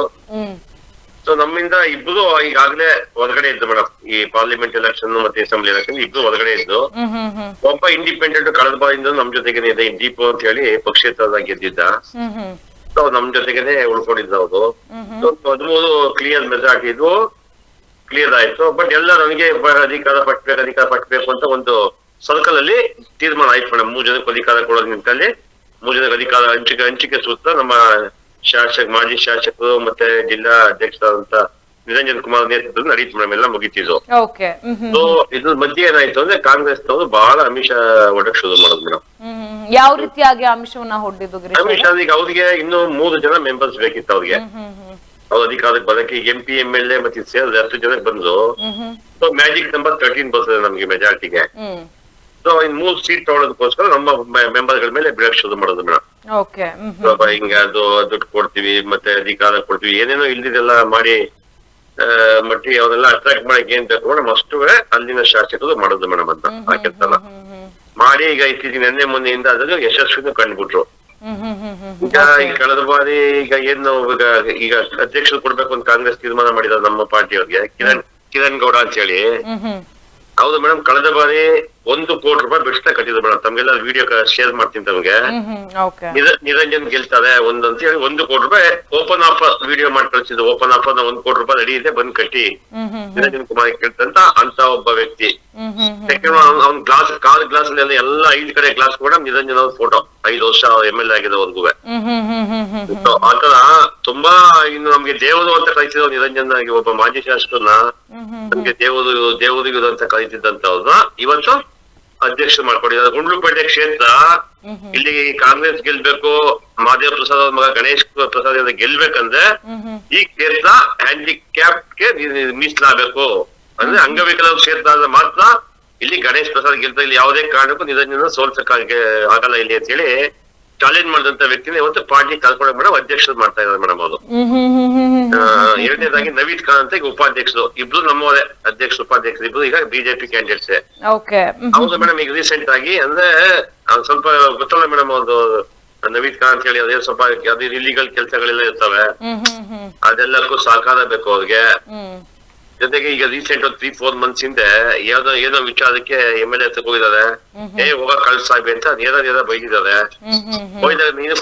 ಸೊ ನಮ್ಮಿಂದ ಇಬ್ರು ಈಗಾಗಲೇ ಹೊರಗಡೆ ಇದ್ದು ಮೇಡಮ್. ಈ ಪಾರ್ಲಿಮೆಂಟ್ ಎಲೆಕ್ಷನ್ ಮತ್ತೆ ಅಸೆಂಬ್ಲಿ ಎಲೆಕ್ಷನ್ ಇಬ್ರು ಹೊರಗಡೆ ಇದ್ದು. ಒಬ್ಬ ಇಂಡಿಪೆಂಡೆಂಟ್ ಕಳೆದ ಬಾರಿಂದ ನಮ್ ಜೊತೆಗೇನೆ ಇದೆ, ದೀಪು ಅಂತ ಹೇಳಿ ಪಕ್ಷೇತರರಾಗಿ ಗೆದ್ದಿದ್ದ. ಸೊ ನಮ್ ಜೊತೆಗೇನೆ ಉಳ್ಕೊಂಡಿದ್ದ ಅವರು. 13 ಕ್ಲಿಯರ್ ಮೆಜಾರಿಟಿ ಇದ್ವು, ಕ್ಲಿಯರ್ ಆಯ್ತು. ಬಟ್ ಎಲ್ಲ ನನಗೆ ಅಧಿಕಾರ ಪಟ್ಬೇಕು ಅಂತ ಒಂದು ಸರ್ಕಲ್ ಅಲ್ಲಿ ತೀರ್ಮಾನ ಆಯ್ತು ಮೇಡಮ್. 3 ಜನಕ್ಕೆ ಅಧಿಕಾರ ಕೊಡೋದ್ ನಿಂತಲ್ಲಿ 3 ಜನಕ್ಕೆ ಅಧಿಕಾರ ಹಂಚಿಕೆ ಸೂತ್ರ ನಮ್ಮ ಮಾಜಿ ಶಾಸಕರು ಮತ್ತೆ ಜಿಲ್ಲಾ ಅಧ್ಯಕ್ಷರಾದಂತ ನಿರಂಜನ್ ಕುಮಾರ್ ನೇತೃತ್ವದಲ್ಲಿ ನಡೀತು ಮೇಡಮ್. ಎಲ್ಲ ಮುಗಿತಿದ್ರು. ಸೊ ಇದ್ರ ಮಧ್ಯೆ ಏನಾಯ್ತು ಅಂದ್ರೆ ಕಾಂಗ್ರೆಸ್ ನವರು ಬಹಳ ಆಮಿಷ ಒಡಕ್ ಶುರು ಮಾಡೋದು ಮೇಡಮ್. ಯಾವ ರೀತಿಯಾಗಿ ಆಮಿಷವನ್ನ ಹೊಡೆದಿದ್ದು? ಆಮಿಷ ಈಗ ಅವ್ರಿಗೆ ಇನ್ನು 3 ಜನ ಮೆಂಬರ್ಸ್ ಬೇಕಿತ್ತು ಅವ್ರಿಗೆ. ಅವ್ರ ಅಧಿಕಾರಕ್ಕೆ ಬರಕ್ಕೆ MP MLA ಮತ್ತೆ ಸೇರಿದ್ರೆ 10 ಜನಕ್ಕೆ ಬಂದ್ರು. ಸೊ ಮ್ಯಾಜಿಕ್ ನಂಬರ್ 13 ಬರ್ತದೆ ನಮ್ಗೆ ಮೆಜಾರಿಟಿಗೆ. ಸೊ ಇನ್ 3 ಸೀಟ್ ತಗೊಳ್ಳೋದಕ್ಕೋಸ್ಕರ ನಮ್ಮ ಮೆಂಬರ್ ಗಳ ಮೇಲೆ ಬಿಡಕ್ ಶುರು ಮಾಡೋದು ಮೇಡಮ್. ಹಿಂಗ ಅದು ದುಡ್ಡು ಕೊಡ್ತೀವಿ ಮತ್ತೆ ಅಧಿಕಾರ ಕೊಡ್ತೀವಿ ಏನೇನೋ ಇಲ್ದಿದೆಲ್ಲ ಮಾಡಿ ಮಟ್ಟಿ ಅವನ್ನೆಲ್ಲ ಅಟ್ರಾಕ್ಟ್ ಮಾಡಕ್ಕೆ ಏನ್ ತಗೊಂಡು ನಮ್ಮ ಅಷ್ಟು ಅಲ್ಲಿನ ಶಾಸಕರು ಮಾಡೋದು ಮೇಡಮ್ ಅಂತ ಆ ಕೆಲಸ ಮಾಡಿ ಈಗ ಇತ್ತೀಚಿನ ನಿನ್ನೆ ಮೊನ್ನೆಯಿಂದ ಅದನ್ನು ಯಶಸ್ವಿನೂ ಕಂಡುಬಿಟ್ರು. ಈಗ ಕಳೆದ ಬಾರಿ ಈಗ ಏನು ಈಗ ಅಧ್ಯಕ್ಷರು ಕೊಡ್ಬೇಕು ಅಂತ ಕಾಂಗ್ರೆಸ್ ತೀರ್ಮಾನ ಮಾಡಿದ ನಮ್ಮ ಪಾರ್ಟಿಯವ್ರಿಗೆ ಕಿರಣ್ ಗೌಡ ಅಂತ ಹೇಳಿ. ಹೌದು ಮೇಡಮ್, ಕಳೆದ ಬಾರಿ 1 ಕೋಟಿ ರೂಪಾಯಿ ಬೆಟ್ಸ್ನ ಕಟ್ಟಿದ್ರು ಮೇಡಮ್. ತಮ್ಗೆಲ್ಲ ವಿಡಿಯೋ ಶೇರ್ ಮಾಡ್ತೀನಿ ತಮ್ಗೆ. ನಿರಂಜನ್ ಗೆಲ್ತಾರೆ ಅಂತ ಹೇಳಿ 1 ಕೋಟಿ ರೂಪಾಯಿ ಓಪನ್ ಆಫರ್ ವಿಡಿಯೋ ಮಾಡಿ ಕಳಿಸಿದ್ರು. ಓಪನ್ ಆಫರ್ 1 ಕೋಟಿ ರೂಪಾಯಿ ರೆಡಿ ಇದೆ, ಬಂದ್ ಕಟ್ಟಿ ನಿರಂಜನ್ ಕುಮಾರ್ ಕೇಳ್ತಂತ ಅಂತ ಒಬ್ಬ ವ್ಯಕ್ತಿ. ಸೆಕೆಂಡ್ ಅವ್ನ್ ಕಾರ್ ಗ್ಲಾಸ್ ಅಲ್ಲಿ ಎಲ್ಲ 5 ಕಡೆ ಗ್ಲಾಸ್ ಕೂಡ ನಿರಂಜನ್ ಅವ್ರ ಫೋಟೋ 5 ವರ್ಷ MLA ಆಗಿದವರೆಗೂ. ಆತರ ತುಂಬಾ ಇನ್ನು ನಮ್ಗೆ ದೇವರು ಅಂತ ಕಳಿಸಿದ್ರು ನಿರಂಜನ್ ಆಗಿ ಒಬ್ಬ ಮಾಜಿ ಶಾಸಕರನ್ನ ನಮ್ಗೆ ದೇವರು ಅಂತ ಕರೀತಿದ್ದಂತ ಅವ್ರನ್ನ ಇವತ್ತು ಅಧ್ಯಕ್ಷ ಮಾಡ್ಕೊಂಡಿದ್ದಾರೆ. ಗುಂಡ್ಲುಪೇಟೆ ಕ್ಷೇತ್ರ ಇಲ್ಲಿ ಕಾಂಗ್ರೆಸ್ ಗೆಲ್ಬೇಕು, ಮಹಾದೇವ ಪ್ರಸಾದ್ ಅವ್ರ ಮಗ ಗಣೇಶ್ ಪ್ರಸಾದ್ ಅವ್ರ ಗೆಲ್ಬೇಕಂದ್ರೆ ಈ ಕ್ಷೇತ್ರ ಹ್ಯಾಂಡಿಕ್ಯಾಪ್ಗೆ ಮೀಸಲಾಗಬೇಕು. ಅಂದ್ರೆ ಅಂಗವಿಕಲ ಕ್ಷೇತ್ರ ಆದ್ರೆ ಮಾತ್ರ ಇಲ್ಲಿ ಗಣೇಶ್ ಪ್ರಸಾದ್ ಗೆಲ್ತಾ, ಇಲ್ಲಿ ಯಾವುದೇ ಕಾರಣಕ್ಕೂ ನಿರಂಜನ ಸೋಲ್ಸಕ್ಕೆ ಆಗಲ್ಲ ಇಲ್ಲಿ ಅಂತ ಹೇಳಿ ಚಾಲೆಂಜ್ ಮಾಡಿದಂತ ವ್ಯಕ್ತಿನ ಇವತ್ತು ಪಾರ್ಟಿ ಕಲ್ಕೊಂಡ ಮೇಡಮ್ ಅಧ್ಯಕ್ಷರು ಮಾಡ್ತಾ ಇದ್ದಾರೆ ಮೇಡಮ್ ಅವರು. ಎರಡನೇದಾಗಿ ನವೀದ್ ಖಾನ್ ಅಂತ ಈಗ ಉಪಾಧ್ಯಕ್ಷರು, ಇಬ್ರು ನಮ್ಮವರೇ ಅಧ್ಯಕ್ಷ ಉಪಾಧ್ಯಕ್ಷರು ಇಬ್ರು ಈಗ ಬಿಜೆಪಿ ಕ್ಯಾಂಡಿಡೇಟ್ಸ್. ಹೌದು ಮೇಡಮ್, ಈಗ ರೀಸೆಂಟ್ ಆಗಿ ಅಂದ್ರೆ ಸ್ವಲ್ಪ ಗೊತ್ತಲ್ಲ ಮೇಡಮ್ ಅವ್ರದ್ದು ನವೀದ್ ಖಾನ್ ಅಂತ ಹೇಳಿ ಅದೇ ಸ್ವಲ್ಪ ಅದೇ ಇಲ್ಲಿಗಲ್ ಕೆಲಸಗಳೆಲ್ಲ ಇರ್ತವೆ, ಅದೆಲ್ಲಕ್ಕೂ ಸಹಕಾರ ಬೇಕು ಅವ್ರಿಗೆ. ಜೊತೆಗೆ ಈಗ ರೀಸೆಂಟ್ 3-4 months ಹಿಂದೆ ಏನೋ ವಿಚಾರಕ್ಕೆ MLA ಹೋಗಿದ್ದಾರೆ, ಹೋಗ ಕಳ್ಸಾಬಿ ಅಂತ ಏನಾರ ಬೈದಿದ್ದಾರೆ. ಹೋಗಿದ್ದಾರೆ, ನೀನು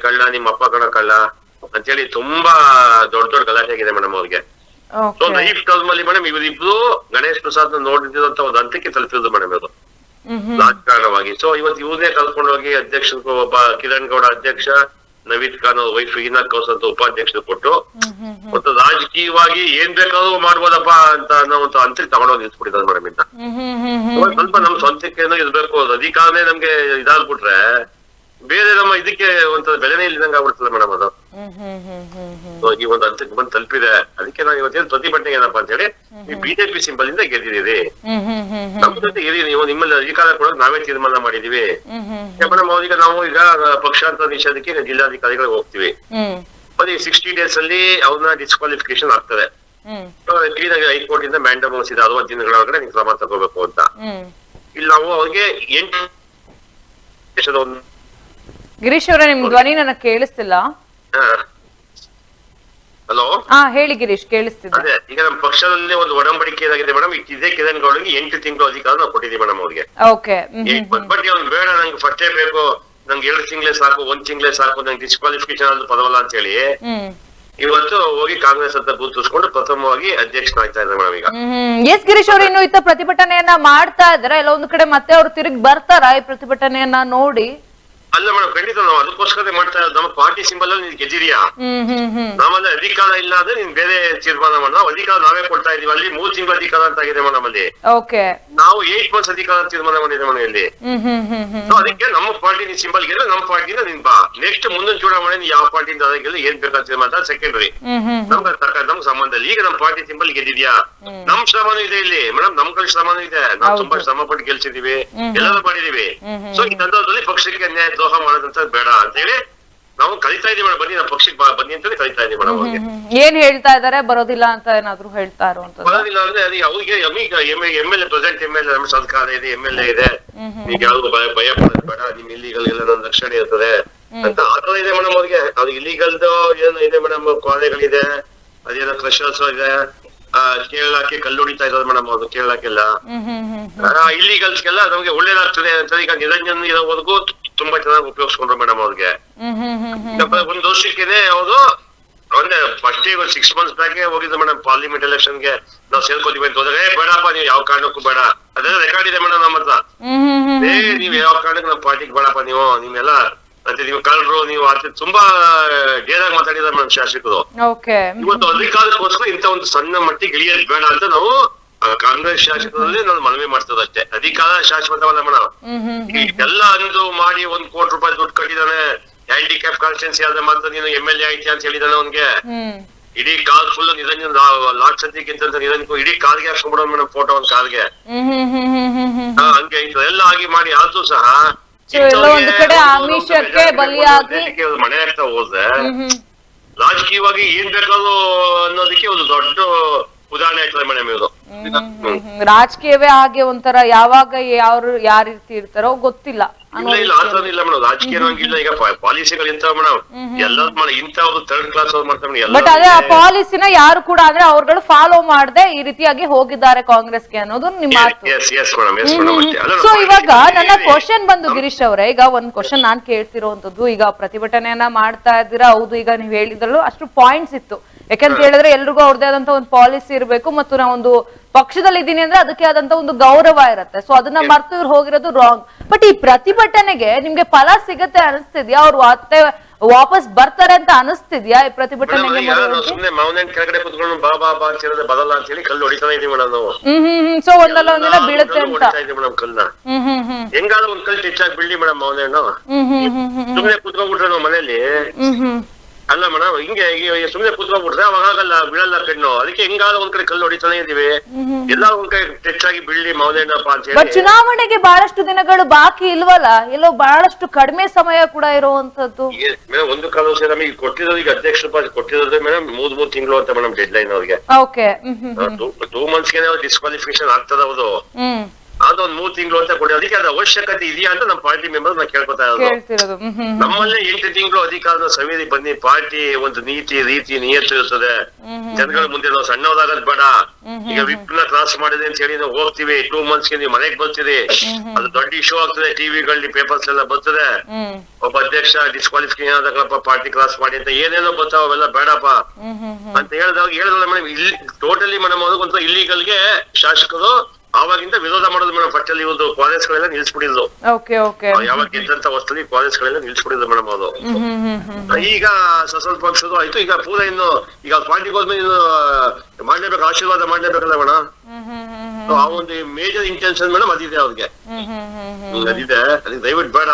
ಕಳ್ಳ, ನಿಮ್ಮ ಅಪ್ಪ ಕಣ ಕಳ್ಳ ಅಂತೇಳಿ ತುಂಬಾ ದೊಡ್ಡ ಗಲಾಟೆ ಆಗಿದೆ ಮೇಡಮ್ ಅವ್ರಿಗೆ. ಸೊ ಲೈಫ್ ಟರ್ಮ್ ಅಲ್ಲಿ ಮೇಡಮ್ ಇವರಿಬ್ರು ಗಣೇಶ್ ಪ್ರಸಾದ್ ನೋಡಿದಂತ ಒಂದು ಹಂತಕ್ಕೆ ತಲುಪಿದ್ರು ಮೇಡಮ್ ಇವರು ರಾಜಕಾರಣವಾಗಿ. ಸೊ ಇವತ್ತು ಇವ್ರನ್ನೇ ಕಲ್ಕೊಂಡು ಹೋಗಿ ಅಧ್ಯಕ್ಷರು, ಒಬ್ಬ ಕಿರಣ್ ಗೌಡ ಅಧ್ಯಕ್ಷ, ನವೀದ್ ಖಾನ್ ಅವ್ರ ವೈಫ್ ಹೀನಾ ಕೌಸ್ ಅಂತ ಉಪಾಧ್ಯಕ್ಷರು ಕೊಟ್ಟು ಮತ್ತು ರಾಜಕೀಯವಾಗಿ ಏನ್ ಬೇಕಾದ್ರೂ ಮಾಡ್ಬೋದಪ್ಪ ಅಂತ ಅನ್ನೋ ಒಂದು ಹಂತಕ್ಕೆ ತಗೊಂಡೋಗಿ ನಿಲ್ಸ್ಬಿಟ್ಟಿದ್ದಾರೆ ಮೇಡಮ್. ಇನ್ನ ಸ್ವಲ್ಪ ನಮ್ ಸ್ವಂತಕ್ಕೇನೋ ಇರ್ಬೇಕು, ಅಧಿಕಾರನೇ ನಮ್ಗೆ ಇದಾಗ್ಬಿಟ್ರೆ ಬೇರೆ ನಮ್ಮ ಇದಕ್ಕೆ ಒಂಥರ ಬೆಲೆನೇ ಇಲ್ದಂಗ ಆಗ್ಬಿಡ್ತಲ್ಲ ಮೇಡಮ್ ಅದು. ಈ ಒಂದು ಹಂತಕ್ಕೆ ಬಂದು ತಲುಪಿದೆ. ಅದಕ್ಕೆ ನಾವು ಇವತ್ತೇನು ಪ್ರತಿಭಟನೆ ಏನಪ್ಪಾ ಅಂತ ಹೇಳಿ ಈ ಬಿಜೆಪಿ ಸಿಂಬಲ್ ಇಂದ ಗೆದ್ದಿದ್ದೀರಿ, ನಮ್ಮ ಜೊತೆ ಇರಿ, ನೀವು ನಿಮ್ಮಲ್ಲಿ ಅಧಿಕಾರ ಕೊಡೋಕೆ ನಾವೇ ತೀರ್ಮಾನ ಮಾಡಿದೀವಿ ಮೇಡಮ್. ಅವ್ರಿಗೆ ನಾವು ಈಗ ಪಕ್ಷಾಂತರ ನಿಷೇಧಕ್ಕೆ ಜಿಲ್ಲಾಧಿಕಾರಿಗಳಿಗೆ ಹೋಗ್ತೀವಿ. ಮತ್ತೆ 60 days ಅಲ್ಲಿ ಅವ್ರನ್ನ ಡಿಸ್ಕ್ವಾಲಿಫಿಕೇಶನ್ ಆಗ್ತದೆ. ಕ್ಲೀನ್ ಆಗಿ ಹೈಕೋರ್ಟ್ ಇಂದ ಮ್ಯಾಂಡಮ್ ಇದೆ 60 ದಿನಗಳ ಒಳಗಡೆ ನೀವು ಕ್ರಮ ತಗೋಬೇಕು ಅಂತ. ಇಲ್ಲಿ ನಾವು ಅವ್ರಿಗೆ 8 ಗಿರೀಶ್ ಅವರೇ, ನಿಮ್ ಧ್ವನಿ ನನಗೆ ಕೇಳಿಸ್ತಿಲ್ಲ. ಹಲೋ, ಹೇಳಿ ಗಿರೀಶ್, ಕೇಳಿಸ್ತಿದೆ. ಅದೇ ಈಗ ನಮ್ಮ ಪಕ್ಷದಲ್ಲಿ ಒಂದು ಒಡಂಬಡಿಕೆ ಏನಾಗಿದೆ ಮೇಡಮ್, ಇದೇ ಕಿರಣ್ ಗೌಡಗೆ 8 ತಿಂಗಳು ಅಧಿಕಾರ ನಾವು ಕೊಟ್ಟಿದ್ದೀವಿ ಮೇಡಮ್ ಅವ್ರಿಗೆ. ಬಟ್ ಅವ್ನು ಬೇಡ, ನಂಗೆ ಫಸ್ಟೇ ಬೇಕು, ನಂಗೆ 2 ತಿಂಗಳೇ ಸಾಕು, 1 ತಿಂಗಳೇ ಸಾಕು, ನಂಗೆ ಡಿಸ್ಕ್ವಾಲಿಫಿಕೇಶನ್ ಆದ್ರೂ ಪರವಲ್ಲ ಅಂತ ಹೇಳಿ ಇವತ್ತು ಹೋಗಿ ಕಾಂಗ್ರೆಸ್ ಅಂತ ಗುರುತಿಸ್ಕೊಂಡು ಪ್ರಥಮವಾಗಿ ಅಧ್ಯಕ್ಷನಾಗ್ತಾ ಇದ್ದಾರೆ ಮೇಡಮ್ ಈಗ. ಎಸ್ ಗಿರೀಶ್ ಅವರು, ಇನ್ನು ಇತ್ತ ಪ್ರತಿಭಟನೆಯನ್ನ ಮಾಡ್ತಾ ಇದಾರೆ, ಎಲ್ಲ ಒಂದು ಕಡೆ ಮತ್ತೆ ಅವ್ರು ತಿರುಗಿ ಬರ್ತಾರ ಈ ಪ್ರತಿಭಟನೆಯನ್ನ ನೋಡಿ? ಅಲ್ಲ ಮೇಡಮ್, ಖಂಡಿತ ನಾವು ಅದಕ್ಕೋಸ್ಕರ ಮಾಡ್ತಾ ಇರೋದು. ನಮ್ಮ ಪಾರ್ಟಿ ಸಿಂಬಲ್ ಅಲ್ಲಿ ನೀನ್ ಗೆದ್ದಿದ್ಯಾ, ನಮ್ಮಲ್ಲಿ ಅಧಿಕಾರ ಇಲ್ಲ ಅಂದ್ರೆ ನೀನ್ ಬೇರೆ ತೀರ್ಮಾನ ಮಾಡ. ನಾವು ಅಧಿಕಾರ ನಾವೇ ಕೊಡ್ತಾ ಇದೀವಿ. ಅಲ್ಲಿ 3 ತಿಂಗಳ ಅಧಿಕಾರ ಅಂತ ಆಗಿದೆ ಮೇಡಮ್ ಅಲ್ಲಿ. ನಾವು 8 months ಅಧಿಕಾರ ತೀರ್ಮಾನ ಮಾಡಿದ್ದೆ ಮೇಡಮ್ ಇಲ್ಲಿ. ಅದಕ್ಕೆ ನಮ್ಮ ಪಾರ್ಟಿ ನೀನ್ ಸಿಂಬಲ್ ಗೆಲ್ಲ, ನಮ್ಮ ಪಾರ್ಟಿನ ನೀನ್ ಬಾ. ನೆಕ್ಸ್ಟ್ ಮುಂದಿನ ಚುನಾವಣೆ ನೀನ್ ಯಾವ ಪಾರ್ಟಿಯಿಂದ ಗೆಲ್ಲ, ಏನ್ ಬೇಕಾದ ತೀರ್ಮಾನ ಸೆಕೆಂಡ್ರಿ, ನಮ್ಗೆ ಸಂಬಂಧ ಇಲ್ಲ. ಈಗ ನಮ್ಮ ಪಾರ್ಟಿ ಸಿಂಬಲ್ ಗೆದ್ದಿದ್ಯಾ, ನಮ್ ಶ್ರಮನೂ ಇದೆ ಇಲ್ಲಿ ಮೇಡಮ್, ನಮ್ ಕಡೆ ಶ್ರಮನೂ ಇದೆ. ನಾವು ತುಂಬಾ ಶ್ರಮ ಪಟ್ಟು ಗೆಲ್ಸಿದೀವಿ, ಎಲ್ಲರೂ ಮಾಡಿದೀವಿ. ಸೊ ಈ ಸಂದರ್ಭದಲ್ಲಿ ಪಕ್ಷಕ್ಕೆ ನ್ಯಾಯ ದ್ರೋಹ ಮಾಡೋದಂತ ಬೇಡ ಅಂತ ಹೇಳಿ ನಾವು ಕಲಿತಾ ಇದೀವಿ ಮೇಡಮ್. ಬನ್ನಿ, ನಮ್ಮ ಪಕ್ಷಕ್ಕೆ ಬನ್ನಿ ಅಂತ ಕಲಿತಾ ಇದೀವಿ ಮೇಡಮ್. ಅವ್ರಿಗೆ ಏನ್ ಹೇಳ್ತಾ ಇದಾರೆ, ಬರೋದಿಲ್ಲ ಅಂತ ಏನಾದ್ರು ಹೇಳ್ತಾ ಇರುವಂತದ್ದು? ಬರೋದಿಲ್ಲ ಅಂದ್ರೆ ಅದು ಅವ್ರಿಗೆ MLA ಪ್ರೆಸೆಂಟ್ MLA ನಮ್ಮ ಸರ್ಕಾರ ಇದೆ, MLA ಇದೆ, ಈಗ ಯಾವ್ದು ಭಯ ಪಡೋದು ಬೇಡ, ನಿಮ್ ಇಲ್ಲಿಗಲ್ ಎಲ್ಲ ನನ್ನ ರಕ್ಷಣೆ ಇರ್ತದೆ ಅಂತ ಆತರ ಇದೆ ಮೇಡಮ್ ಅವ್ರಿಗೆ. ಅದು ಇಲ್ಲಿಗಲ್ದು ಏನು ಇದೆ ಮೇಡಮ್, ಕಾಲೇಜ್ಗಳಿದೆ, ಅದೇನೋ ಕ್ರಷರ್ಸ್ ಇದೆ, ಕೇರಳಕ್ಕೆ ಕಲ್ಲು ಹೊಡಿತಾ ಇರೋದು ಮೇಡಮ್ ಅವ್ರು. ಕೇರಳಕ್ಕೆಲ್ಲ ಇಲ್ಲಿಗಲ್ಸ್ಗೆಲ್ಲ ನಮ್ಗೆ ಒಳ್ಳೇದಾಗ್ತದೆ ಅಂತ ಈಗ ನಿರಂಜನ್ ಇರೋವರೆಗೂ ತುಂಬಾ ಚೆನ್ನಾಗಿ ಉಪಯೋಗಿಸ್ಕೊಂಡ್ರು ಮೇಡಮ್ ಅವ್ರಿಗೆ. ಒಂದು ವರ್ಷಕ್ಕಿದೆ ಅವರು ಅಂದ್ರೆ ಫಸ್ಟ್ 6 months ಬ್ಯಾಕೆ ಹೋಗಿದ್ರು ಮೇಡಮ್ ಪಾರ್ಲಿಮೆಂಟ್ ಎಲೆಕ್ಷನ್ಗೆ. ನಾವು ಸೇರ್ಕೋತೀವಿ ಅಂತ ಹೋದ್ರೆ ಬೇಡಪ್ಪ, ನೀವು ಯಾವ ಕಾರಣಕ್ಕೂ ಬೇಡ, ಅದೆಲ್ಲ ರೆಕಾರ್ಡ್ ಇದೆ ಮೇಡಮ್ ನಮ್ಮ ಹತ್ರ. ನೀವ್ ಯಾವ ಕಾರಣಕ್ಕೆ ನಮ್ಮ ಪಾರ್ಟಿಗೆ ಬೇಡಪ್ಪ, ನೀವೆಲ್ಲ ಮತ್ತೆ ನೀವು ಕಳ್ರು, ನೀವು ತುಂಬಾ ಡೇರಾಗಿ ಮಾತಾಡಿದಾರೆ ಮೇಡಮ್ ಶಾಸಕರು. ಇವತ್ತು ಅಧಿಕಾರಕ್ಕೋಸ್ಕರ ಇಂತ ಒಂದು ಸಣ್ಣ ಮಟ್ಟಿಗೆ ಇಳಿಯೋದು ಬೇಡ ಅಂತ ನಾವು ಕಾಂಗ್ರೆಸ್ ಶಾಸಕರಲ್ಲಿ ನಾನು ಮನವಿ ಮಾಡ್ತದೆ ಅಷ್ಟೇ. ಅಧಿಕಾರ ಶಾಶ್ವತವಲ್ಲ ಮೇಡಮ್. ಎಲ್ಲ ಅಂದು ಮಾಡಿ 1 ಕೋಟಿ ರೂಪಾಯಿ ದುಡ್ಡು ಕಟ್ಟಿದಾನೆ, ಹ್ಯಾಂಡಿಕ್ಯಾಪ್ ಕಾನ್ಸ್ಟಿಟ್ಯೂನ್ಸಿ ಆದ್ರೆ ಮಾತ್ರ ನೀನು MLA ಆಯ್ತಿ ಅಂತ ಹೇಳಿದಾನೆ ಅವ್ನಿಗೆ. ಇಡೀ ಕಾರ್ ಫುಲ್ ನಿರಂಜನ್ ಲಾಟ್ ಸದ್ಯಕ್ಕಿಂತ ನಿರಂಜನ್ ಇಡೀ ಕಾರ್ಗೆ ಹಾಕ್ಸ್ಕೊಂಡ್ಬಿಡೋಣ ಮೇಡಮ್, ಫೋಟೋ ಒಂದ್ ಕಾರ್ಗೆ. ಹಂಗೆ ಎಲ್ಲ ಆಗಿ ಮಾಡಿ ಆದ್ರೂ ಸಹ ಮನೆ ಆಗ್ತಾ ಹೋದ್ರೆ ರಾಜಕೀಯವಾಗಿ ಏನ್ ಬೇಕಾದ್ರು ಅನ್ನೋದಕ್ಕೆ ಒಂದು ದೊಡ್ಡ ಉದಾಹರಣೆ ಆಗ್ತದೆ ಮೇಡಮ್ ಇವರು. ರಾಜಕೀಯವೇ ಹಾಗೆ ಒಂಥರ ಯಾವಾಗ ಯಾರ ರೀತಿ ಇರ್ತಾರೋ ಗೊತ್ತಿಲ್ಲ. ಇಲ್ಲ ಇಲ್ಲ ಮೇಡಮ್, ರಾಜಕೀಯ ಇಲ್ಲ. ಈಗ ಪಾಲಿಸಿಗಳು ಇಂಥವ್ ಮೇಡಮ್, ಎಲ್ಲ ಇಂಥವ್ರು 3rd class ಅವ್ರು ಮಾಡ್ತಾರೆ. ಬಟ್ ಅದೇ ಆ ಪಾಲಿಸಿನ ಯಾರು ಕೂಡ ಅಂದ್ರೆ ಅವ್ರುಗಳು ಫಾಲೋ ಮಾಡದೆ ಈ ರೀತಿಯಾಗಿ ಹೋಗಿದ್ದಾರೆ ಕಾಂಗ್ರೆಸ್ಗೆ ಅನ್ನೋದು ನಿಮ್ಮ ಮಾತು. ಸೊ ಇವಾಗ ನನ್ನ ಕ್ವಶನ್ ಬಂದು ಗಿರೀಶ್ ಅವರೇ, ಈಗ ಒಂದ್ ಕ್ವಶನ್ ನಾನ್ ಕೇಳ್ತಿರೋಂಥದ್ದು, ಈಗ ಪ್ರತಿಭಟನೆಯನ್ನ ಮಾಡ್ತಾ ಇದ್ದೀರಾ, ಹೌದು, ಈಗ ನೀವ್ ಹೇಳಿದ್ರಲ್ಲೂ ಅಷ್ಟು ಪಾಯಿಂಟ್ಸ್ ಇತ್ತು. ಯಾಕಂತ ಹೇಳಿದ್ರೆ ಎಲ್ರಿಗೂ ಅವ್ರದೇ ಆದಂತ ಒಂದು ಪಾಲಿಸಿ ಇರಬೇಕು, ಮತ್ತು ನಾವೊಂದು ಪಕ್ಷದಲ್ಲಿ ಇದ್ದೀನಿ ಅಂದ್ರೆ ಅದಕ್ಕೆ ಆದಂತ ಒಂದು ಗೌರವ ಇರುತ್ತೆ. ಸೊ ಅದನ್ನ ಮರ್ತು ಇವ್ರು ಹೋಗಿರೋದು ರಾಂಗ್. ಬಟ್ ಈ ಪ್ರತಿಭಟನೆಗೆ ನಿಮ್ಗೆ ಫಲ ಸಿಗತ್ತೆ ಅನಿಸ್ತಿದ್ಯಾ? ಅವ್ರು ಮತ್ತೆ ವಾಪಸ್ ಬರ್ತಾರೆ ಅಂತ ಅನಿಸ್ತಿದ್ಯಾ ಈ ಪ್ರತಿಭಟನೆಗೆ? ಸುಮ್ನೆ ಮಾವನ ಕೆಳಗಡೆ ಕುತ್ಕೊಂಡು ಬಾ ಬಾ ಬಾ ಅಂತ ಹೇಳಿದ್ರೆ ಬರಲ್ಲ ಅಂತ ಹೇಳಿ ಕಲ್ಲು ಹೊಡಿತಾನೆ ಇದೀವಿ ಮೇಡಮ್ ನಾವು. ಸೊ ಒಂದಲ್ಲ ಒಂದಿನ ಬೀಳುತ್ತೆ ಅಂತ ಮೇಡಮ್ ಕಲ್ನ ಹೆಂಗಾದ್ರೂ ಒಂದ್ ಕಲ್ ಟಚ್ ಆಗಿ ಬೀಳಿ ಮೇಡಮ್ ಮಾವನೇನು ಸುಮ್ನೆ ಕುತ್ಕೊಂಡ್ಬಿಟ್ರೆ ನಾವು ಮನೇಲಿ ಅಲ್ಲ ಮೇಡಮ್ ಹಿಂಗೆ ಸುಮ್ನೆ ಕುತ್ಕೊಂಡ್ಬಿಟ್ರೆ ಅವಾಗ ಆಗಲ್ಲ, ಬೀಳಲ್ಲ ಕಣ್ಣು. ಅದಕ್ಕೆ ಹೆಂಗಾದ್ರೂ ಒಂದ್ ಕಡೆ ಕಲ್ಲು ಹೊಡಿತಾನೆ ಇದೀವಿ, ಎಲ್ಲ ಒಂದ್ ಕಡೆ ಟಚ್ ಆಗಿ ಬೀಳಿ ಮಾವನೇನಪ್ಪ ಅಂತ ಹೇಳಿ. ಚುನಾವಣೆಗೆ ಬಹಳಷ್ಟು ದಿನಗಳು ಬಾಕಿ ಇಲ್ವಲ್ಲ, ಎಲ್ಲೋ ಬಹಳಷ್ಟು ಕಡಿಮೆ ಸಮಯ ಕೂಡ ಇರುವಂತದ್ದು. ಮೇಡಮ್ ಒಂದು ಕಾಲ ನಮಗೆ ಕೊಟ್ಟಿರೋದು ಈಗ ಅಧ್ಯಕ್ಷ ಕೊಟ್ಟಿರೋದು ಮೇಡಮ್ 3 ತಿಂಗಳು ಅಂತ ಮೇಡಮ್ ಡೆಡ್ ಲೈನ್ ಅವ್ರಿಗೆ. ಓಕೆ 2 ಮಂತ್ಸ್ಗೆ ಡಿಸ್ಕ್ವಾಲಿಫಿಕೇಶನ್ ಆಗ್ತದ ಅದು. ಅದೊಂದ್ 3 ತಿಂಗಳು ಅಂತ ಕೊಡಿ. ಅದಕ್ಕೆ ಅದ್ರ ಅವಶ್ಯಕತೆ ಇದೆಯಾ ಅಂತ ನಮ್ಮ ಪಾರ್ಟಿ ಮೆಂಬರ್ ನಾ ಕೇಳ್ಕೊತಾ ಇರೋದು. ನಮ್ಮಲ್ಲೇ 8 ತಿಂಗಳು ಅಧಿಕಾರದ ಸವಿದಿ ಬನ್ನಿ, ಪಾರ್ಟಿ ಒಂದು ನೀತಿ ರೀತಿ ನಿಯತ್ತು ಇರ್ತದೆ. ಜನಗಳ ಮುಂದೆ ನಾವು ಸಣ್ಣದಾಗದ್ ಬೇಡ. ಈಗ ವಿಪ್ ನ ಕ್ರಾಸ್ ಮಾಡಿದೆ ಅಂತ ಹೇಳಿ ನಾವು ಹೋಗ್ತೀವಿ, 2 ಮಂತ್ಸ್ಗೆ ನೀವು ಮನೆಗೆ ಬರ್ತೀರಿ, ಅದು ದೊಡ್ಡ ಇಶ್ಯೂ ಆಗ್ತದೆ, ಟಿವಿಗಳಲ್ಲಿ ಪೇಪರ್ಸ್ ಎಲ್ಲ ಬರ್ತದೆ. ಒಬ್ಬ ಅಧ್ಯಕ್ಷ ಡಿಸ್ಕ್ವಾಲಿಫಿಕೇಶನ್ ಆದಾಗಪ್ಪ ಪಾರ್ಟಿ ಕ್ರಾಸ್ ಮಾಡಿ ಅಂತ ಏನೇನೋ ಬರ್ತಾವ, ಅವೆಲ್ಲ ಬೇಡಪ್ಪ ಅಂತ ಹೇಳಿದಾಗ ಮೇಡಮ್ ಇಲ್ಲಿ ಟೋಟಲಿ ಮೇಡಮ್ ಅದಕ್ಕೊಂತ ಇಲ್ಲಿಗಲ್ಗೆ ಶಾಸಕರು ಆವಾಗಿಂದ ವಿರೋಧ ಮಾಡೋದು ಮೇಡಮ್. ಫಸ್ಟ್ ಅಲ್ಲಿ ಒಂದು ಕಾಲೇಜ್ಗಳೆಲ್ಲ ನಿಲ್ಸ್ಬಿಡಿದ್ರು, ಯಾವಾಗ ಗೆದ್ದಂತ ವಸ್ತುಲಿ ಕಾಲೇಜ್ಗಳೆಲ್ಲ ನಿಲ್ಸ್ಬಿಡಿದ್ರು ಮೇಡಮ್ ಅದು. ಈಗ ಸ್ವಲ್ಪ ಶುರು ಆಯ್ತು. ಈಗ ಪೂರ ಇನ್ನು ಈಗ ಪಾರ್ಟಿಗೆ ಹೋದ್ಮೇಲೆ ಇನ್ನು ಮಾಡ್ಲೇಬೇಕು, ಆಶೀರ್ವಾದ ಮಾಡ್ಲೇಬೇಕಲ್ಲ ಮೇಡಮ್. ಆ ಒಂದು ಮೇಜರ್ ಇಂಟೆನ್ಷನ್ ಮೇಡಮ್ ಅದಿದೆ ಅವ್ರಿಗೆ, ಅದಿದೆ. ಅದಕ್ಕೆ ದಯವಿಟ್ಟು ಬೇಡ,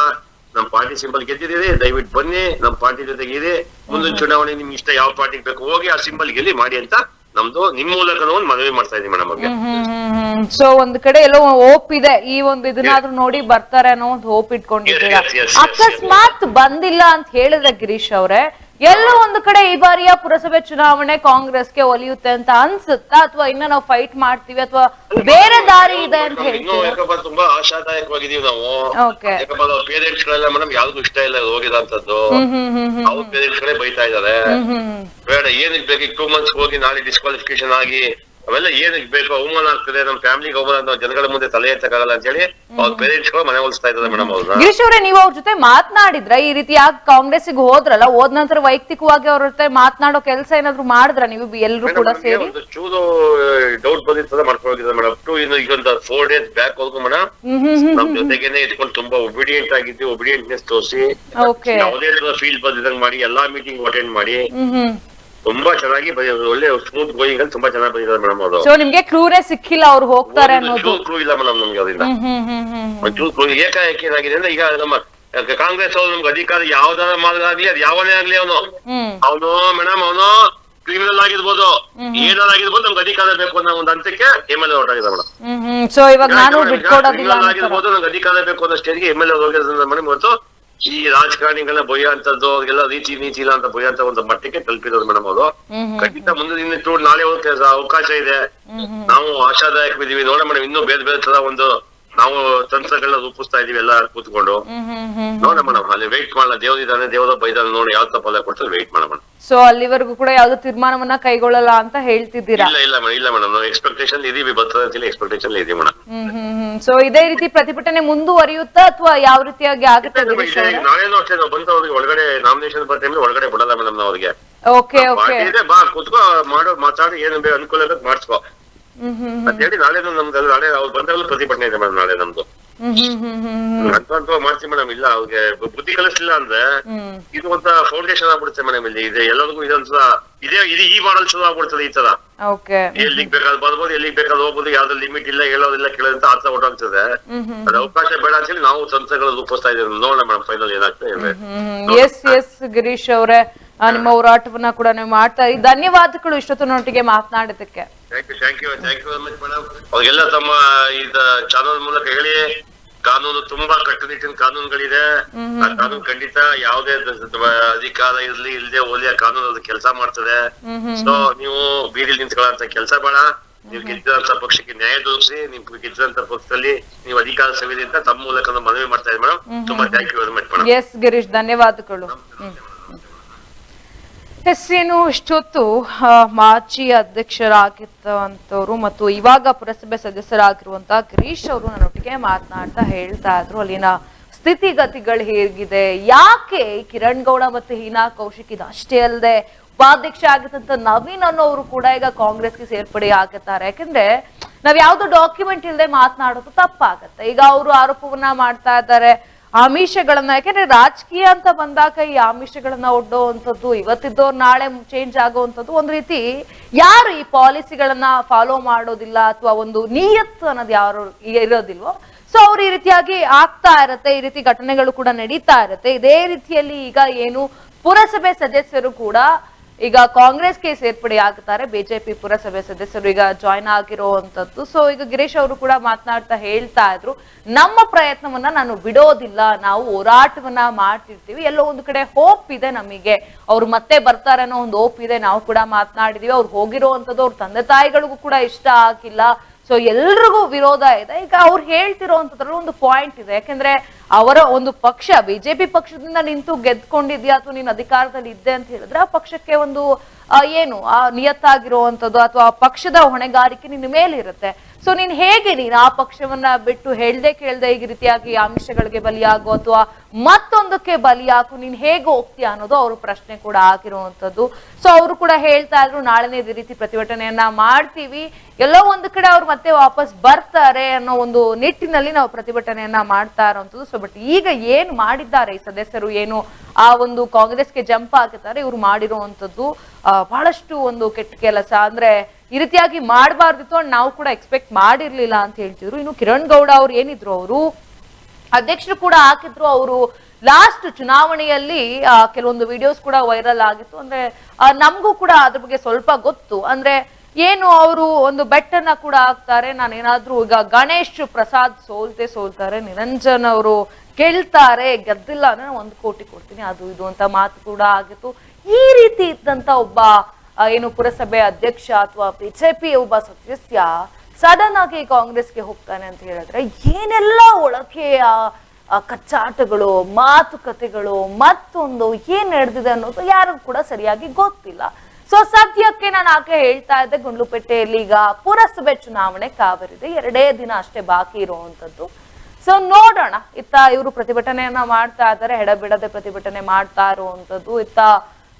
ನಮ್ ಪಾರ್ಟಿ ಸಿಂಬಲ್ ಗೆದ್ದಿದ್ದೀರಿ, ದಯವಿಟ್ಟು ಬನ್ನಿ ನಮ್ ಪಾರ್ಟಿ ಜೊತೆಗೆ ಇರಿ, ಮುಂದಿನ ಚುನಾವಣೆ ನಿಮ್ಗೆ ಇಷ್ಟ ಯಾವ ಪಾರ್ಟಿಗೆ ಬೇಕು ಹೋಗಿ ಆ ಸಿಂಬಲ್ ಗೆಲ್ಲಿ ಮಾಡಿ ಅಂತ ನಮ್ದು ನಿಮ್ ಮೂಲಕ ಒಂದು ಮನವಿ ಮಾಡ್ತಾ ಇದೀವಿ ಮೇಡಮ್ ಅವ್ರಿಗೆ. ಸೊ ಒಂದ್ ಕಡೆ ಎಲ್ಲೋ ಹೋಪ್ ಇದೆ, ಈ ಒಂದು ಇದನ್ನಾದ್ರೂ ನೋಡಿ ಬರ್ತಾರೆ ಅನ್ನೋ ಒಂದು ಹೋಪ್ ಇಟ್ಕೊಂಡಿದ್ದೀರಾ. ಅಕಸ್ಮಾತ್ ಬಂದಿಲ್ಲ ಅಂತ ಹೇಳಿದ್ರೆ ಗಿರೀಶ್ ಅವ್ರೆ, ಎಲ್ಲೋ ಒಂದು ಕಡೆ ಈ ಬಾರಿಯ ಪುರಸಭೆ ಚುನಾವಣೆ ಕಾಂಗ್ರೆಸ್ಗೆ ಒಲಿಯುತ್ತೆ ಅಂತ ಅನ್ಸುತ್ತಾ, ಅಥವಾ ಇನ್ನ ನಾವು ಫೈಟ್ ಮಾಡ್ತೀವಿ, ಅಥವಾ ಬೇರೆ ದಾರಿ ಇದೆ ಅಂತ ಹೇಳ್ತೀವಿ? ತುಂಬಾ ಆಶಾದಾಯಕವಾಗಿದೀವಿ ನಾವು. ಪೇರೆಂಟ್ಸ್ ಗಳೆಲ್ಲ ಮೇಡಮ್ ಯಾವ್ದು ಇಷ್ಟ ಇಲ್ಲ ಹೋಗಿದಂತದ್ದು, ಅವ್ರ ಪೇರೆಂಟ್ಸ್ ಗಳೇ ಬೈತಾ ಇದಾರೆ. ಬೇಡ, ಏನಕ್ಕೆ ಬೇಕು 2 ಮಂತ್ಸ್ ಹೋಗಿ ನಾಳೆ ಡಿಸ್ಕ್ವಾಲಿಫಿಕೇಶನ್ ಆಗಿ ಅವೆಲ್ಲ ಏನಕ್ಕೆ ಬೇಕು, ಅವಮಾನ ಆಗ್ತದೆ, ನಮ್ಮ ಫ್ಯಾಮಿಲಿಗೆ ಅವಮಾನ, ಜನಗಳ ಮುಂದೆ ತಲೆ ಎತ್ತಕ್ಕಾಗಲ್ಲ ಅಂತ ಹೇಳಿ ಅವ್ರ ಪೇರೆಂಟ್ಸ್ ಗಳು ಮನೆ ಹೋಲಿಸ್ತಾ ಇದ್ದಾರೆ ಮೇಡಮ್ ಅವ್ರನ್ನ. ಗಿರೀಶ್ ಅವರೇ, ನೀವು ಅವ್ರ ಜೊತೆ ಮಾತನಾಡಿದ್ರ? ಈ ರೀತಿ ಯಾಕೆ ಕಾಂಗ್ರೆಸ್ ಹೋದ್ರಲ್ಲ, ಹೋದ ನಂತರ ವೈಯಕ್ತಿಕವಾಗಿ ಅವ್ರ ಜೊತೆ ಮಾತನಾಡೋ ಕೆಲಸ ಏನಾದ್ರು ಮಾಡಿದ್ರ ನೀವು ಎಲ್ರು ಕೂಡ ಸೇರಿ? ಒಂದು ಚೂರು ಡೌಟ್ ಬಂದಿರ್ತದೆ, ಮಾಡ್ಕೊಂಡಿದ್ದಾರೆ ಮೇಡಮ್. ಈಗ ಒಂದು 4 days ಬ್ಯಾಕ್ ಹೋಗು ಮೇಡಮ್, ನಮ್ ಜೊತೆಗೇನೆ ಇಟ್ಕೊಂಡು ತುಂಬಾ ಒಬಿಡಿಯಂಟ್ ಆಗಿದ್ವಿ, ಒಬಿಡಿಯಂಟ್ನೆಸ್ ತೋರಿಸಿ ಯಾವುದೇ ಫೀಲ್ಡ್ ಬಂದಿದಂಗ್ ಮಾಡಿ ಎಲ್ಲಾ ಮೀಟಿಂಗ್ ಅಟೆಂಡ್ ಮಾಡಿ ತುಂಬಾ ಚೆನ್ನಾಗಿ ಒಳ್ಳೆ ಸ್ಮೂತ್ ಗೋಯಿಂಗ್ ಅಲ್ಲಿ ತುಂಬಾ ಚೆನ್ನಾಗಿ ಬಂದಿದ್ದಾರೆ ಮೇಡಮ್ ಅವರು. ಸೊ ನಿಮ್ಗೆ ಕ್ಲೂರೇ ಸಿಕ್ಕಿಲ್ಲ ಅವ್ರು ಹೋಗ್ತಾರೆ ಅನ್ನೋದು? ಕ್ಲೂ ಇಲ್ಲ ಮೇಡಮ್ ನಮ್ಗೆ ಅದರಿಂದ. ಏಕಾಏಕಿ ಏನಾಗಿದೆ ಅಂದ್ರೆ ಈಗ ನಮ್ಮ ಕಾಂಗ್ರೆಸ್ ಅವ್ರು ನಮ್ಗೆ ಅಧಿಕಾರ ಯಾವ್ದಾರ ಮಾರ್ಗಾಗ್ಲಿ ಅದು ಯಾವನೇ ಆಗ್ಲಿ ಅವನು ಮೇಡಮ್ ಅವನು ಕ್ರಿಮಿನಲ್ ಆಗಿರ್ಬೋದು, ಏನಾರ ಆಗಿರ್ಬೋದು, ನಮ್ಗೆ ಅಧಿಕಾರ ಬೇಕು ಅನ್ನೋ ಒಂದು ಹಂತಕ್ಕೆ MLA ಹೊರಟಾಗಿದೆ ಮೇಡಮ್. ಸೊ ಇವಾಗ ನಾನು ಬಿಟ್ಕೊಡೋದಿಲ್ಲ ಆಗಿರ್ಬೋದು, ನಂಗೆ ಅಧಿಕಾರ ಬೇಕು ಅನ್ನೋ ಸ್ಟೇಜ್ಗೆ MLA ಹೋಗಿರೋದ್ರಿಂದ ಮೇಡಮ್ ಇವತ್ತು ಈ ರಾಜಕಾರಣಿಗಳನ್ನ ಬೊಯ್ಯ ಅಂತದ್ದು, ಅವ್ರಿಗೆಲ್ಲ ರೀತಿ ನೀತಿ ಇಲ್ಲ ಅಂತ ಬೊಯ್ಯ ಅಂತ ಒಂದು ಮಟ್ಟಕ್ಕೆ ತಲುಪಿರೋದು ಮೇಡಮ್ ಅವರು. ಖಂಡಿತ ಮುಂದೆ ನಾಳೆ ಅವಕಾಶ ಇದೆ, ನಾವು ಆಶಾದಾಯಕವಿದೀವಿ. ನೋಡ ಮೇಡಮ್, ಇನ್ನೂ ಬೇರೆ ಬೇರೆ ತರ ಒಂದು ನಾವು ತಂತ್ರಗಳನ್ನ ರೂಪಿಸ್ತಾ ಇದೀವಿ ಎಲ್ಲ ಕೂತ್ಕೊಂಡು. ನೋಡ ಮೇಡಮ್, ಅಲ್ಲಿ ವೆಯ್ಟ್ ಮಾಡಲ್ಲ, ದೇವ್ರಿದ್ದಾನೆ, ದೇವರ ಬೈದಾನೆ, ನೋಡಿ ಯಾವ ತಪ್ಪಲ್ಲ ಕೊಡ್ತಾರೆ, ವೆಯ್ಟ್ ಮಾಡೋಣ. ಸೊ ಅಲ್ಲಿವರೆಗೂ ಕೂಡ ಯಾವ್ದು ತೀರ್ಮಾನವನ್ನ ಕೈಗೊಳ್ಳಲ್ಲ ಅಂತ ಹೇಳ್ತಿದ್ದೀರಾ? ಇಲ್ಲ ಮೇಡಮ್, ನಾವು ಎಕ್ಸ್ಪೆಕ್ಟೇಷನ್ ಇದೀವಿ, ಬರ್ತದೆ ಅಂತ ಎಕ್ಸ್ಪೆಕ್ಟೇಷನ್ ಇದೀವಿ ಮೇಡಮ್. ಸೊ ಇದೇ ರೀತಿ ಪ್ರತಿಭಟನೆ ಮುಂದುವರಿಯುತ್ತಾ ಅಥವಾ ಯಾವ ರೀತಿಯಾಗಿ ಆಗುತ್ತೆ? ನಾವೇನೋ ಅಷ್ಟೇ, ನಾವು ಬಂದು ಅವ್ರಿಗೆ ಒಳಗಡೆ ನಾಮಿನೇಷನ್ ಬರ್ ಟೈಮ್ ಒಳಗಡೆ ಬಿಡಲ್ಲ ಮೇಡಮ್ ನಾವು ಅವ್ರಿಗೆ. ಓಕೆ ಬಾ ಕುತ್ಕೋ, ಮಾತಾಡಿ ಏನು ಅನುಕೂಲ ಮಾಡಿಸ್ಕೋ ಅಂತ ಹೇಳಿ ನಾಳೆನೂ ನಮ್ದು ನಾಳೆ ಅವ್ರು ಬಂದಾಗಲೂ ಪ್ರತಿಭಟನೆ ಇದೆ ಮೇಡಮ್. ನಾಳೆ ನಮ್ದು ಅಂತ ಮಾಡ್ತೀವಿ ಮೇಡಮ್. ಇಲ್ಲ ಅವ್ರಿಗೆ ಬುದ್ಧಿ ಕಲಿಸ್ಲಿಲ್ಲ ಅಂದ್ರೆ ಇದು ಒಂಥರ ಫೌಂಡೇಶನ್ ಆಗ್ಬಿಡುತ್ತೆ ಮೇಡಮ್. ಇಲ್ಲಿ ಇದೆ ಎಲ್ಲರಿಗೂ ಇದೊಂಥರ ಇದು ಈ ಮಾಡಲ್ ಶುರು ಆಗ್ಬಿಡ್ತದೆ ಈ ತರ. ಎಲ್ಲಿಗ್ ಬೇಕಾದ್ ಬರ್ಬೋದು, ಎಲ್ಲಿಗ್ ಬೇಕಾದ್ ಹೋಗ್ಬೋದು, ಯಾವ್ದು ಲಿಮಿಟ್ ಇಲ್ಲ, ಹೇಳೋದಿಲ್ಲ ಕೇಳೋದಂತ ಆತರ ಹೊರಟಾಗ್ತದೆ. ಅದು ಅವಕಾಶ ಬೇಡ ಅಂತ ಹೇಳಿ ನಾವು ತಂತ್ರಗಳು ರೂಪಿಸ್ತಾ ಇದ್ದೀವಿ. ನೋಡೋಣ ಮೇಡಮ್ ಫೈನಲ್ ಏನಾಗ್ತದೆ. ಎಸ್ ಗಿರೀಶ್ ಅವರೇ, ನಿಮ್ಮ ಹೋರಾಟವನ್ನ ಕೂಡ ನೀವು ಮಾಡ್ತಾ ಇದ್ದೀವಿ. ಧನ್ಯವಾದಗಳು ಇಷ್ಟೊತ್ತಿನೊಟ್ಟಿಗೆ ಮಾತನಾಡಿದ್ದಕ್ಕೆ. Thank you very much madam. ಅವ್ರಿಗೆಲ್ಲ ತಮ್ಮ ಇದ ಚಾನಲ್ ಮೂಲಕ ಹೇಳಿ, ಕಾನೂನು ತುಂಬಾ ಕಟ್ಟುನಿಟ್ಟಿನ ಕಾನೂನುಗಳಿದೆ. ಆ ಕಾನೂನು ಖಂಡಿತ ಯಾವುದೇ ಅಧಿಕಾರ ಇರ್ಲಿ ಇಲ್ಲದೆ ಹೋಲಿ, ಆ ಕಾನೂನು ಅದು ಕೆಲಸ ಮಾಡ್ತದೆ. ಸೊ ನೀವು ಬೀದಿಲಿ ನಿಂತ್ಕೊಳ್ಳೋ ಕೆಲಸ ಬೇಡ. ನೀವು ಗೆದ್ದಂತ ಪಕ್ಷಕ್ಕೆ ನ್ಯಾಯ ದೊರಕಿಸಿ, ನೀವು ಗೆದ್ದಂತ ಪಕ್ಷದಲ್ಲಿ ನೀವು ಅಧಿಕಾರ ಸವಿದೆ ಅಂತ ತಮ್ಮ ಮೂಲಕ ಮನವಿ ಮಾಡ್ತಾ ಇದ್ದೀವಿ ಮೇಡಮ್. ತುಂಬಾ thank you very much madam. Yes Girish, ಧನ್ಯವಾದಗಳು. ಏನು ಇಷ್ಟೊತ್ತು ಮಾಜಿ ಅಧ್ಯಕ್ಷರಾಗಿರ್ತವಂತವ್ರು ಮತ್ತು ಇವಾಗ ಪುರಸಭೆ ಸದಸ್ಯರಾಗಿರುವಂತಹ ಗಿರೀಶ್ ಅವರು ನನ್ನೊಟ್ಟಿಗೆ ಮಾತನಾಡ್ತಾ ಹೇಳ್ತಾ ಇದ್ರು ಅಲ್ಲಿನ ಸ್ಥಿತಿಗತಿಗಳು ಹೇಗಿದೆ, ಯಾಕೆ ಕಿರಣ್ ಗೌಡ ಮತ್ತು ಹೀನಾ ಕೌಶಿಕ್ ಇದು ಅಷ್ಟೇ ಅಲ್ಲದೆ ಉಪಾಧ್ಯಕ್ಷ ಆಗಿದ್ದಂತ ನವೀನ್ ಅನ್ನೋರು ಕೂಡ ಈಗ ಕಾಂಗ್ರೆಸ್ಗೆ ಸೇರ್ಪಡೆ ಆಗುತ್ತಾರೆ. ಯಾಕಂದ್ರೆ ನಾವ್ ಯಾವ್ದು ಡಾಕ್ಯುಮೆಂಟ್ ಇಲ್ಲದೆ ಮಾತನಾಡೋದು ತಪ್ಪಾಗತ್ತೆ. ಈಗ ಅವರು ಆರೋಪವನ್ನ ಮಾಡ್ತಾ ಇದ್ದಾರೆ ಆಮಿಷಗಳನ್ನ, ಯಾಕಂದ್ರೆ ರಾಜಕೀಯ ಅಂತ ಬಂದಾಗ ಈ ಆಮಿಷಗಳನ್ನ ಒಡ್ಡುವಂಥದ್ದು, ಇವತ್ತಿದ್ದವ್ರು ನಾಳೆ ಚೇಂಜ್ ಆಗುವಂಥದ್ದು, ಒಂದ್ ರೀತಿ ಯಾರು ಈ ಪಾಲಿಸಿಗಳನ್ನ ಫಾಲೋ ಮಾಡೋದಿಲ್ಲ ಅಥವಾ ಒಂದು ನಿಯತ್ತು ಅನ್ನೋದು ಯಾರು ಇರೋದಿಲ್ವೋ, ಸೊ ಅವ್ರು ಈ ರೀತಿಯಾಗಿ ಆಗ್ತಾ ಇರತ್ತೆ, ಈ ರೀತಿ ಘಟನೆಗಳು ಕೂಡ ನಡೀತಾ ಇರತ್ತೆ. ಇದೇ ರೀತಿಯಲ್ಲಿ ಈಗ ಏನು ಪುರಸಭೆ ಸದಸ್ಯರು ಕೂಡ ಈಗ ಕಾಂಗ್ರೆಸ್ಗೆ ಸೇರ್ಪಡೆ ಆಗ್ತಾರೆ, ಬಿಜೆಪಿ ಪುರಸಭೆ ಸದಸ್ಯರು ಈಗ ಜಾಯ್ನ್ ಆಗಿರುವಂತದ್ದು. ಸೊ ಈಗ ಗಿರೀಶ್ ಅವರು ಕೂಡ ಮಾತನಾಡ್ತಾ ಹೇಳ್ತಾ ಇದ್ರು, ನಮ್ಮ ಪ್ರಯತ್ನವನ್ನ ನಾನು ಬಿಡೋದಿಲ್ಲ, ನಾವು ಹೋರಾಟವನ್ನ ಮಾಡ್ತಿರ್ತೀವಿ, ಎಲ್ಲೋ ಒಂದು ಕಡೆ ಹೋಪ್ ಇದೆ ನಮಗೆ, ಅವ್ರು ಮತ್ತೆ ಬರ್ತಾರೆ ಅನ್ನೋ ಒಂದು ಹೋಪ್ ಇದೆ. ನಾವು ಕೂಡ ಮಾತನಾಡಿದೀವಿ, ಅವ್ರು ಹೋಗಿರೋವಂಥದ್ದು ಅವ್ರ ತಂದೆ ತಾಯಿಗಳಿಗೂ ಕೂಡ ಇಷ್ಟ ಆಗಿಲ್ಲ, ಸೊ ಎಲ್ರಿಗೂ ವಿರೋಧ ಇದೆ. ಈಗ ಅವ್ರು ಹೇಳ್ತಿರೋಂಥದ್ರಲ್ಲಿ ಒಂದು ಪಾಯಿಂಟ್ ಇದೆ, ಯಾಕಂದ್ರೆ ಅವರ ಒಂದು ಪಕ್ಷ ಬಿಜೆಪಿ ಪಕ್ಷದಿಂದ ನಿಂತು ಗೆದ್ಕೊಂಡಿದ್ಯಾ ಅಥವಾ ನೀನು ಅಧಿಕಾರದಲ್ಲಿ ಇದ್ದೆ ಅಂತ ಹೇಳಿದ್ರೆ ಆ ಪಕ್ಷಕ್ಕೆ ಒಂದು ಏನು ಆ ನಿಯತ್ತಾಗಿರುವಂಥದ್ದು ಅಥವಾ ಆ ಪಕ್ಷದ ಹೊಣೆಗಾರಿಕೆ ನಿನ್ನ ಮೇಲಿರುತ್ತೆ. ಸೊ ನೀನ್ ಹೇಗೆ ನೀನು ಆ ಪಕ್ಷವನ್ನ ಬಿಟ್ಟು ಹೇಳ್ದೆ ಕೇಳ್ದೆ ಈ ರೀತಿಯಾಗಿ ಆಮಿಷಗಳಿಗೆ ಬಲಿಯಾಗು ಅಥವಾ ಮತ್ತೊಂದಕ್ಕೆ ಬಲಿಯಾಗು, ನೀನ್ ಹೇಗೆ ಹೋಗ್ತೀಯ ಅನ್ನೋದು ಅವ್ರ ಪ್ರಶ್ನೆ ಕೂಡ ಆಗಿರುವಂತದ್ದು. ಸೊ ಅವರು ಕೂಡ ಹೇಳ್ತಾ ಇದ್ರು, ನಾಳೆನೇ ಇದೇ ರೀತಿ ಪ್ರತಿಭಟನೆಯನ್ನ ಮಾಡ್ತೀವಿ, ಎಲ್ಲೋ ಒಂದು ಕಡೆ ಅವ್ರು ಮತ್ತೆ ವಾಪಸ್ ಬರ್ತಾರೆ ಅನ್ನೋ ಒಂದು ನಿಟ್ಟಿನಲ್ಲಿ ನಾವು ಪ್ರತಿಭಟನೆಯನ್ನ ಮಾಡ್ತಾ ಇರೋಂಥದ್ದು. ಸೊ ಬಟ್ ಈಗ ಏನ್ ಮಾಡಿದ್ದಾರೆ ಈ ಸದಸ್ಯರು, ಏನು ಆ ಒಂದು ಕಾಂಗ್ರೆಸ್ಗೆ ಜಂಪ್ ಹಾಕಿದ್ದಾರೆ, ಇವ್ರು ಮಾಡಿರುವಂತದ್ದು ಬಹಳಷ್ಟು ಒಂದು ಕೆಟ್ಟ ಕೆಲಸ. ಅಂದ್ರೆ ಈ ರೀತಿಯಾಗಿ ಮಾಡಬಾರ್ದಿತ್ತು, ನಾವು ಕೂಡ ಎಕ್ಸ್ಪೆಕ್ಟ್ ಮಾಡಿರ್ಲಿಲ್ಲ ಅಂತ ಹೇಳ್ತಿದ್ರು. ಇನ್ನು ಕಿರಣ್ ಗೌಡ ಅವ್ರು ಏನಿದ್ರು, ಅವರು ಅಧ್ಯಕ್ಷರು ಕೂಡ ಹಾಕಿದ್ರು. ಅವರು ಲಾಸ್ಟ್ ಚುನಾವಣೆಯಲ್ಲಿ ಕೆಲವೊಂದು ವಿಡಿಯೋಸ್ ಕೂಡ ವೈರಲ್ ಆಗಿತ್ತು. ಅಂದ್ರೆ ನಮಗೂ ಕೂಡ ಅದ್ರ ಬಗ್ಗೆ ಸ್ವಲ್ಪ ಗೊತ್ತು. ಅಂದ್ರೆ ಏನು ಅವರು ಒಂದು ಬೆಟ್ಟನ್ನ ಕೂಡ ಹಾಕ್ತಾರೆ, ನಾನೇನಾದ್ರೂ ಈಗ ಗಣೇಶ್ ಪ್ರಸಾದ್ ಸೋಲ್ತಾರೆ, ನಿರಂಜನ್ ಅವರು ಗೆಲ್ತಾರೆ, ಗೆದ್ದಿಲ್ಲ ಅಂದ್ರೆ 1 ಕೋಟಿ ಕೊಡ್ತೀನಿ, ಅದು ಇದು ಅಂತ ಮಾತು ಕೂಡ ಆಗಿತ್ತು. ಈ ರೀತಿ ಇದ್ದಂತ ಒಬ್ಬ ಏನು ಪುರಸಭೆ ಅಧ್ಯಕ್ಷ ಅಥವಾ ಬಿಜೆಪಿ ಒಬ್ಬ ಸದಸ್ಯ ಸಡನ್ ಆಗಿ ಕಾಂಗ್ರೆಸ್ಗೆ ಹೋಗ್ತಾನೆ ಅಂತ ಹೇಳಿದ್ರೆ ಏನೆಲ್ಲ ಒಳಗೆ ಕಚ್ಚಾಟಗಳು, ಮಾತುಕತೆಗಳು, ಮತ್ತೊಂದು ಏನ್ ನಡೆದಿದೆ ಅನ್ನೋದು ಯಾರಿಗೂ ಕೂಡ ಸರಿಯಾಗಿ ಗೊತ್ತಿಲ್ಲ. ಸೊ ಸದ್ಯಕ್ಕೆ ನಾನು ಆಕೆ ಹೇಳ್ತಾ ಇದ್ದೆ, ಗುಂಡ್ಲುಪೇಟೆಯಲ್ಲಿ ಈಗ ಪುರಸಭೆ ಚುನಾವಣೆ ಕಾವರಿದೆ, 2 ದಿನ ಅಷ್ಟೇ ಬಾಕಿ ಇರುವಂತದ್ದು. ಸೊ ನೋಡೋಣ, ಇತ್ತ ಇವರು ಪ್ರತಿಭಟನೆಯನ್ನ ಮಾಡ್ತಾ ಇದ್ದಾರೆ, ಎಡಬಿಡದೆ ಪ್ರತಿಭಟನೆ ಮಾಡ್ತಾ ಇರುವಂತದ್ದು. ಇತ್ತ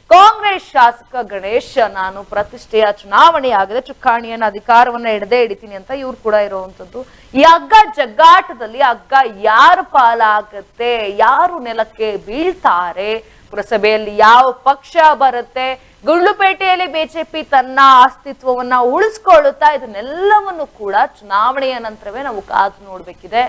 ಕಾಂಗ್ರೆಸ್ ಶಾಸಕ ಗಣೇಶ್, ನಾನು ಪ್ರತಿಷ್ಠೆಯ ಚುನಾವಣೆ ಆಗಿದೆ, ಚುಕ್ಕಾಣಿಯನ್ನ ಅಧಿಕಾರವನ್ನ ಹಿಡಿತೀನಿ ಅಂತ ಇವ್ರು ಕೂಡ ಇರುವಂತದ್ದು. ಈ ಹಗ್ಗ ಜಗ್ಗಾಟದಲ್ಲಿ ಹಗ್ಗ ಯಾರು ಪಾಲಾಗತ್ತೆ, ಯಾರು ನೆಲಕ್ಕೆ ಬೀಳ್ತಾರೆ, ಪುರಸಭೆಯಲ್ಲಿ ಯಾವ ಪಕ್ಷ ಬರುತ್ತೆ, ಗುಂಡ್ಲುಪೇಟೆಯಲ್ಲಿ ಬಿಜೆಪಿ ತನ್ನ ಅಸ್ತಿತ್ವವನ್ನ ಉಳಿಸ್ಕೊಳ್ಳುತ್ತಾ, ಇದನ್ನೆಲ್ಲವನ್ನು ಕೂಡ ಚುನಾವಣೆಯ ನಂತರವೇ ನಾವು ಕಾದು ನೋಡ್ಬೇಕಿದೆ.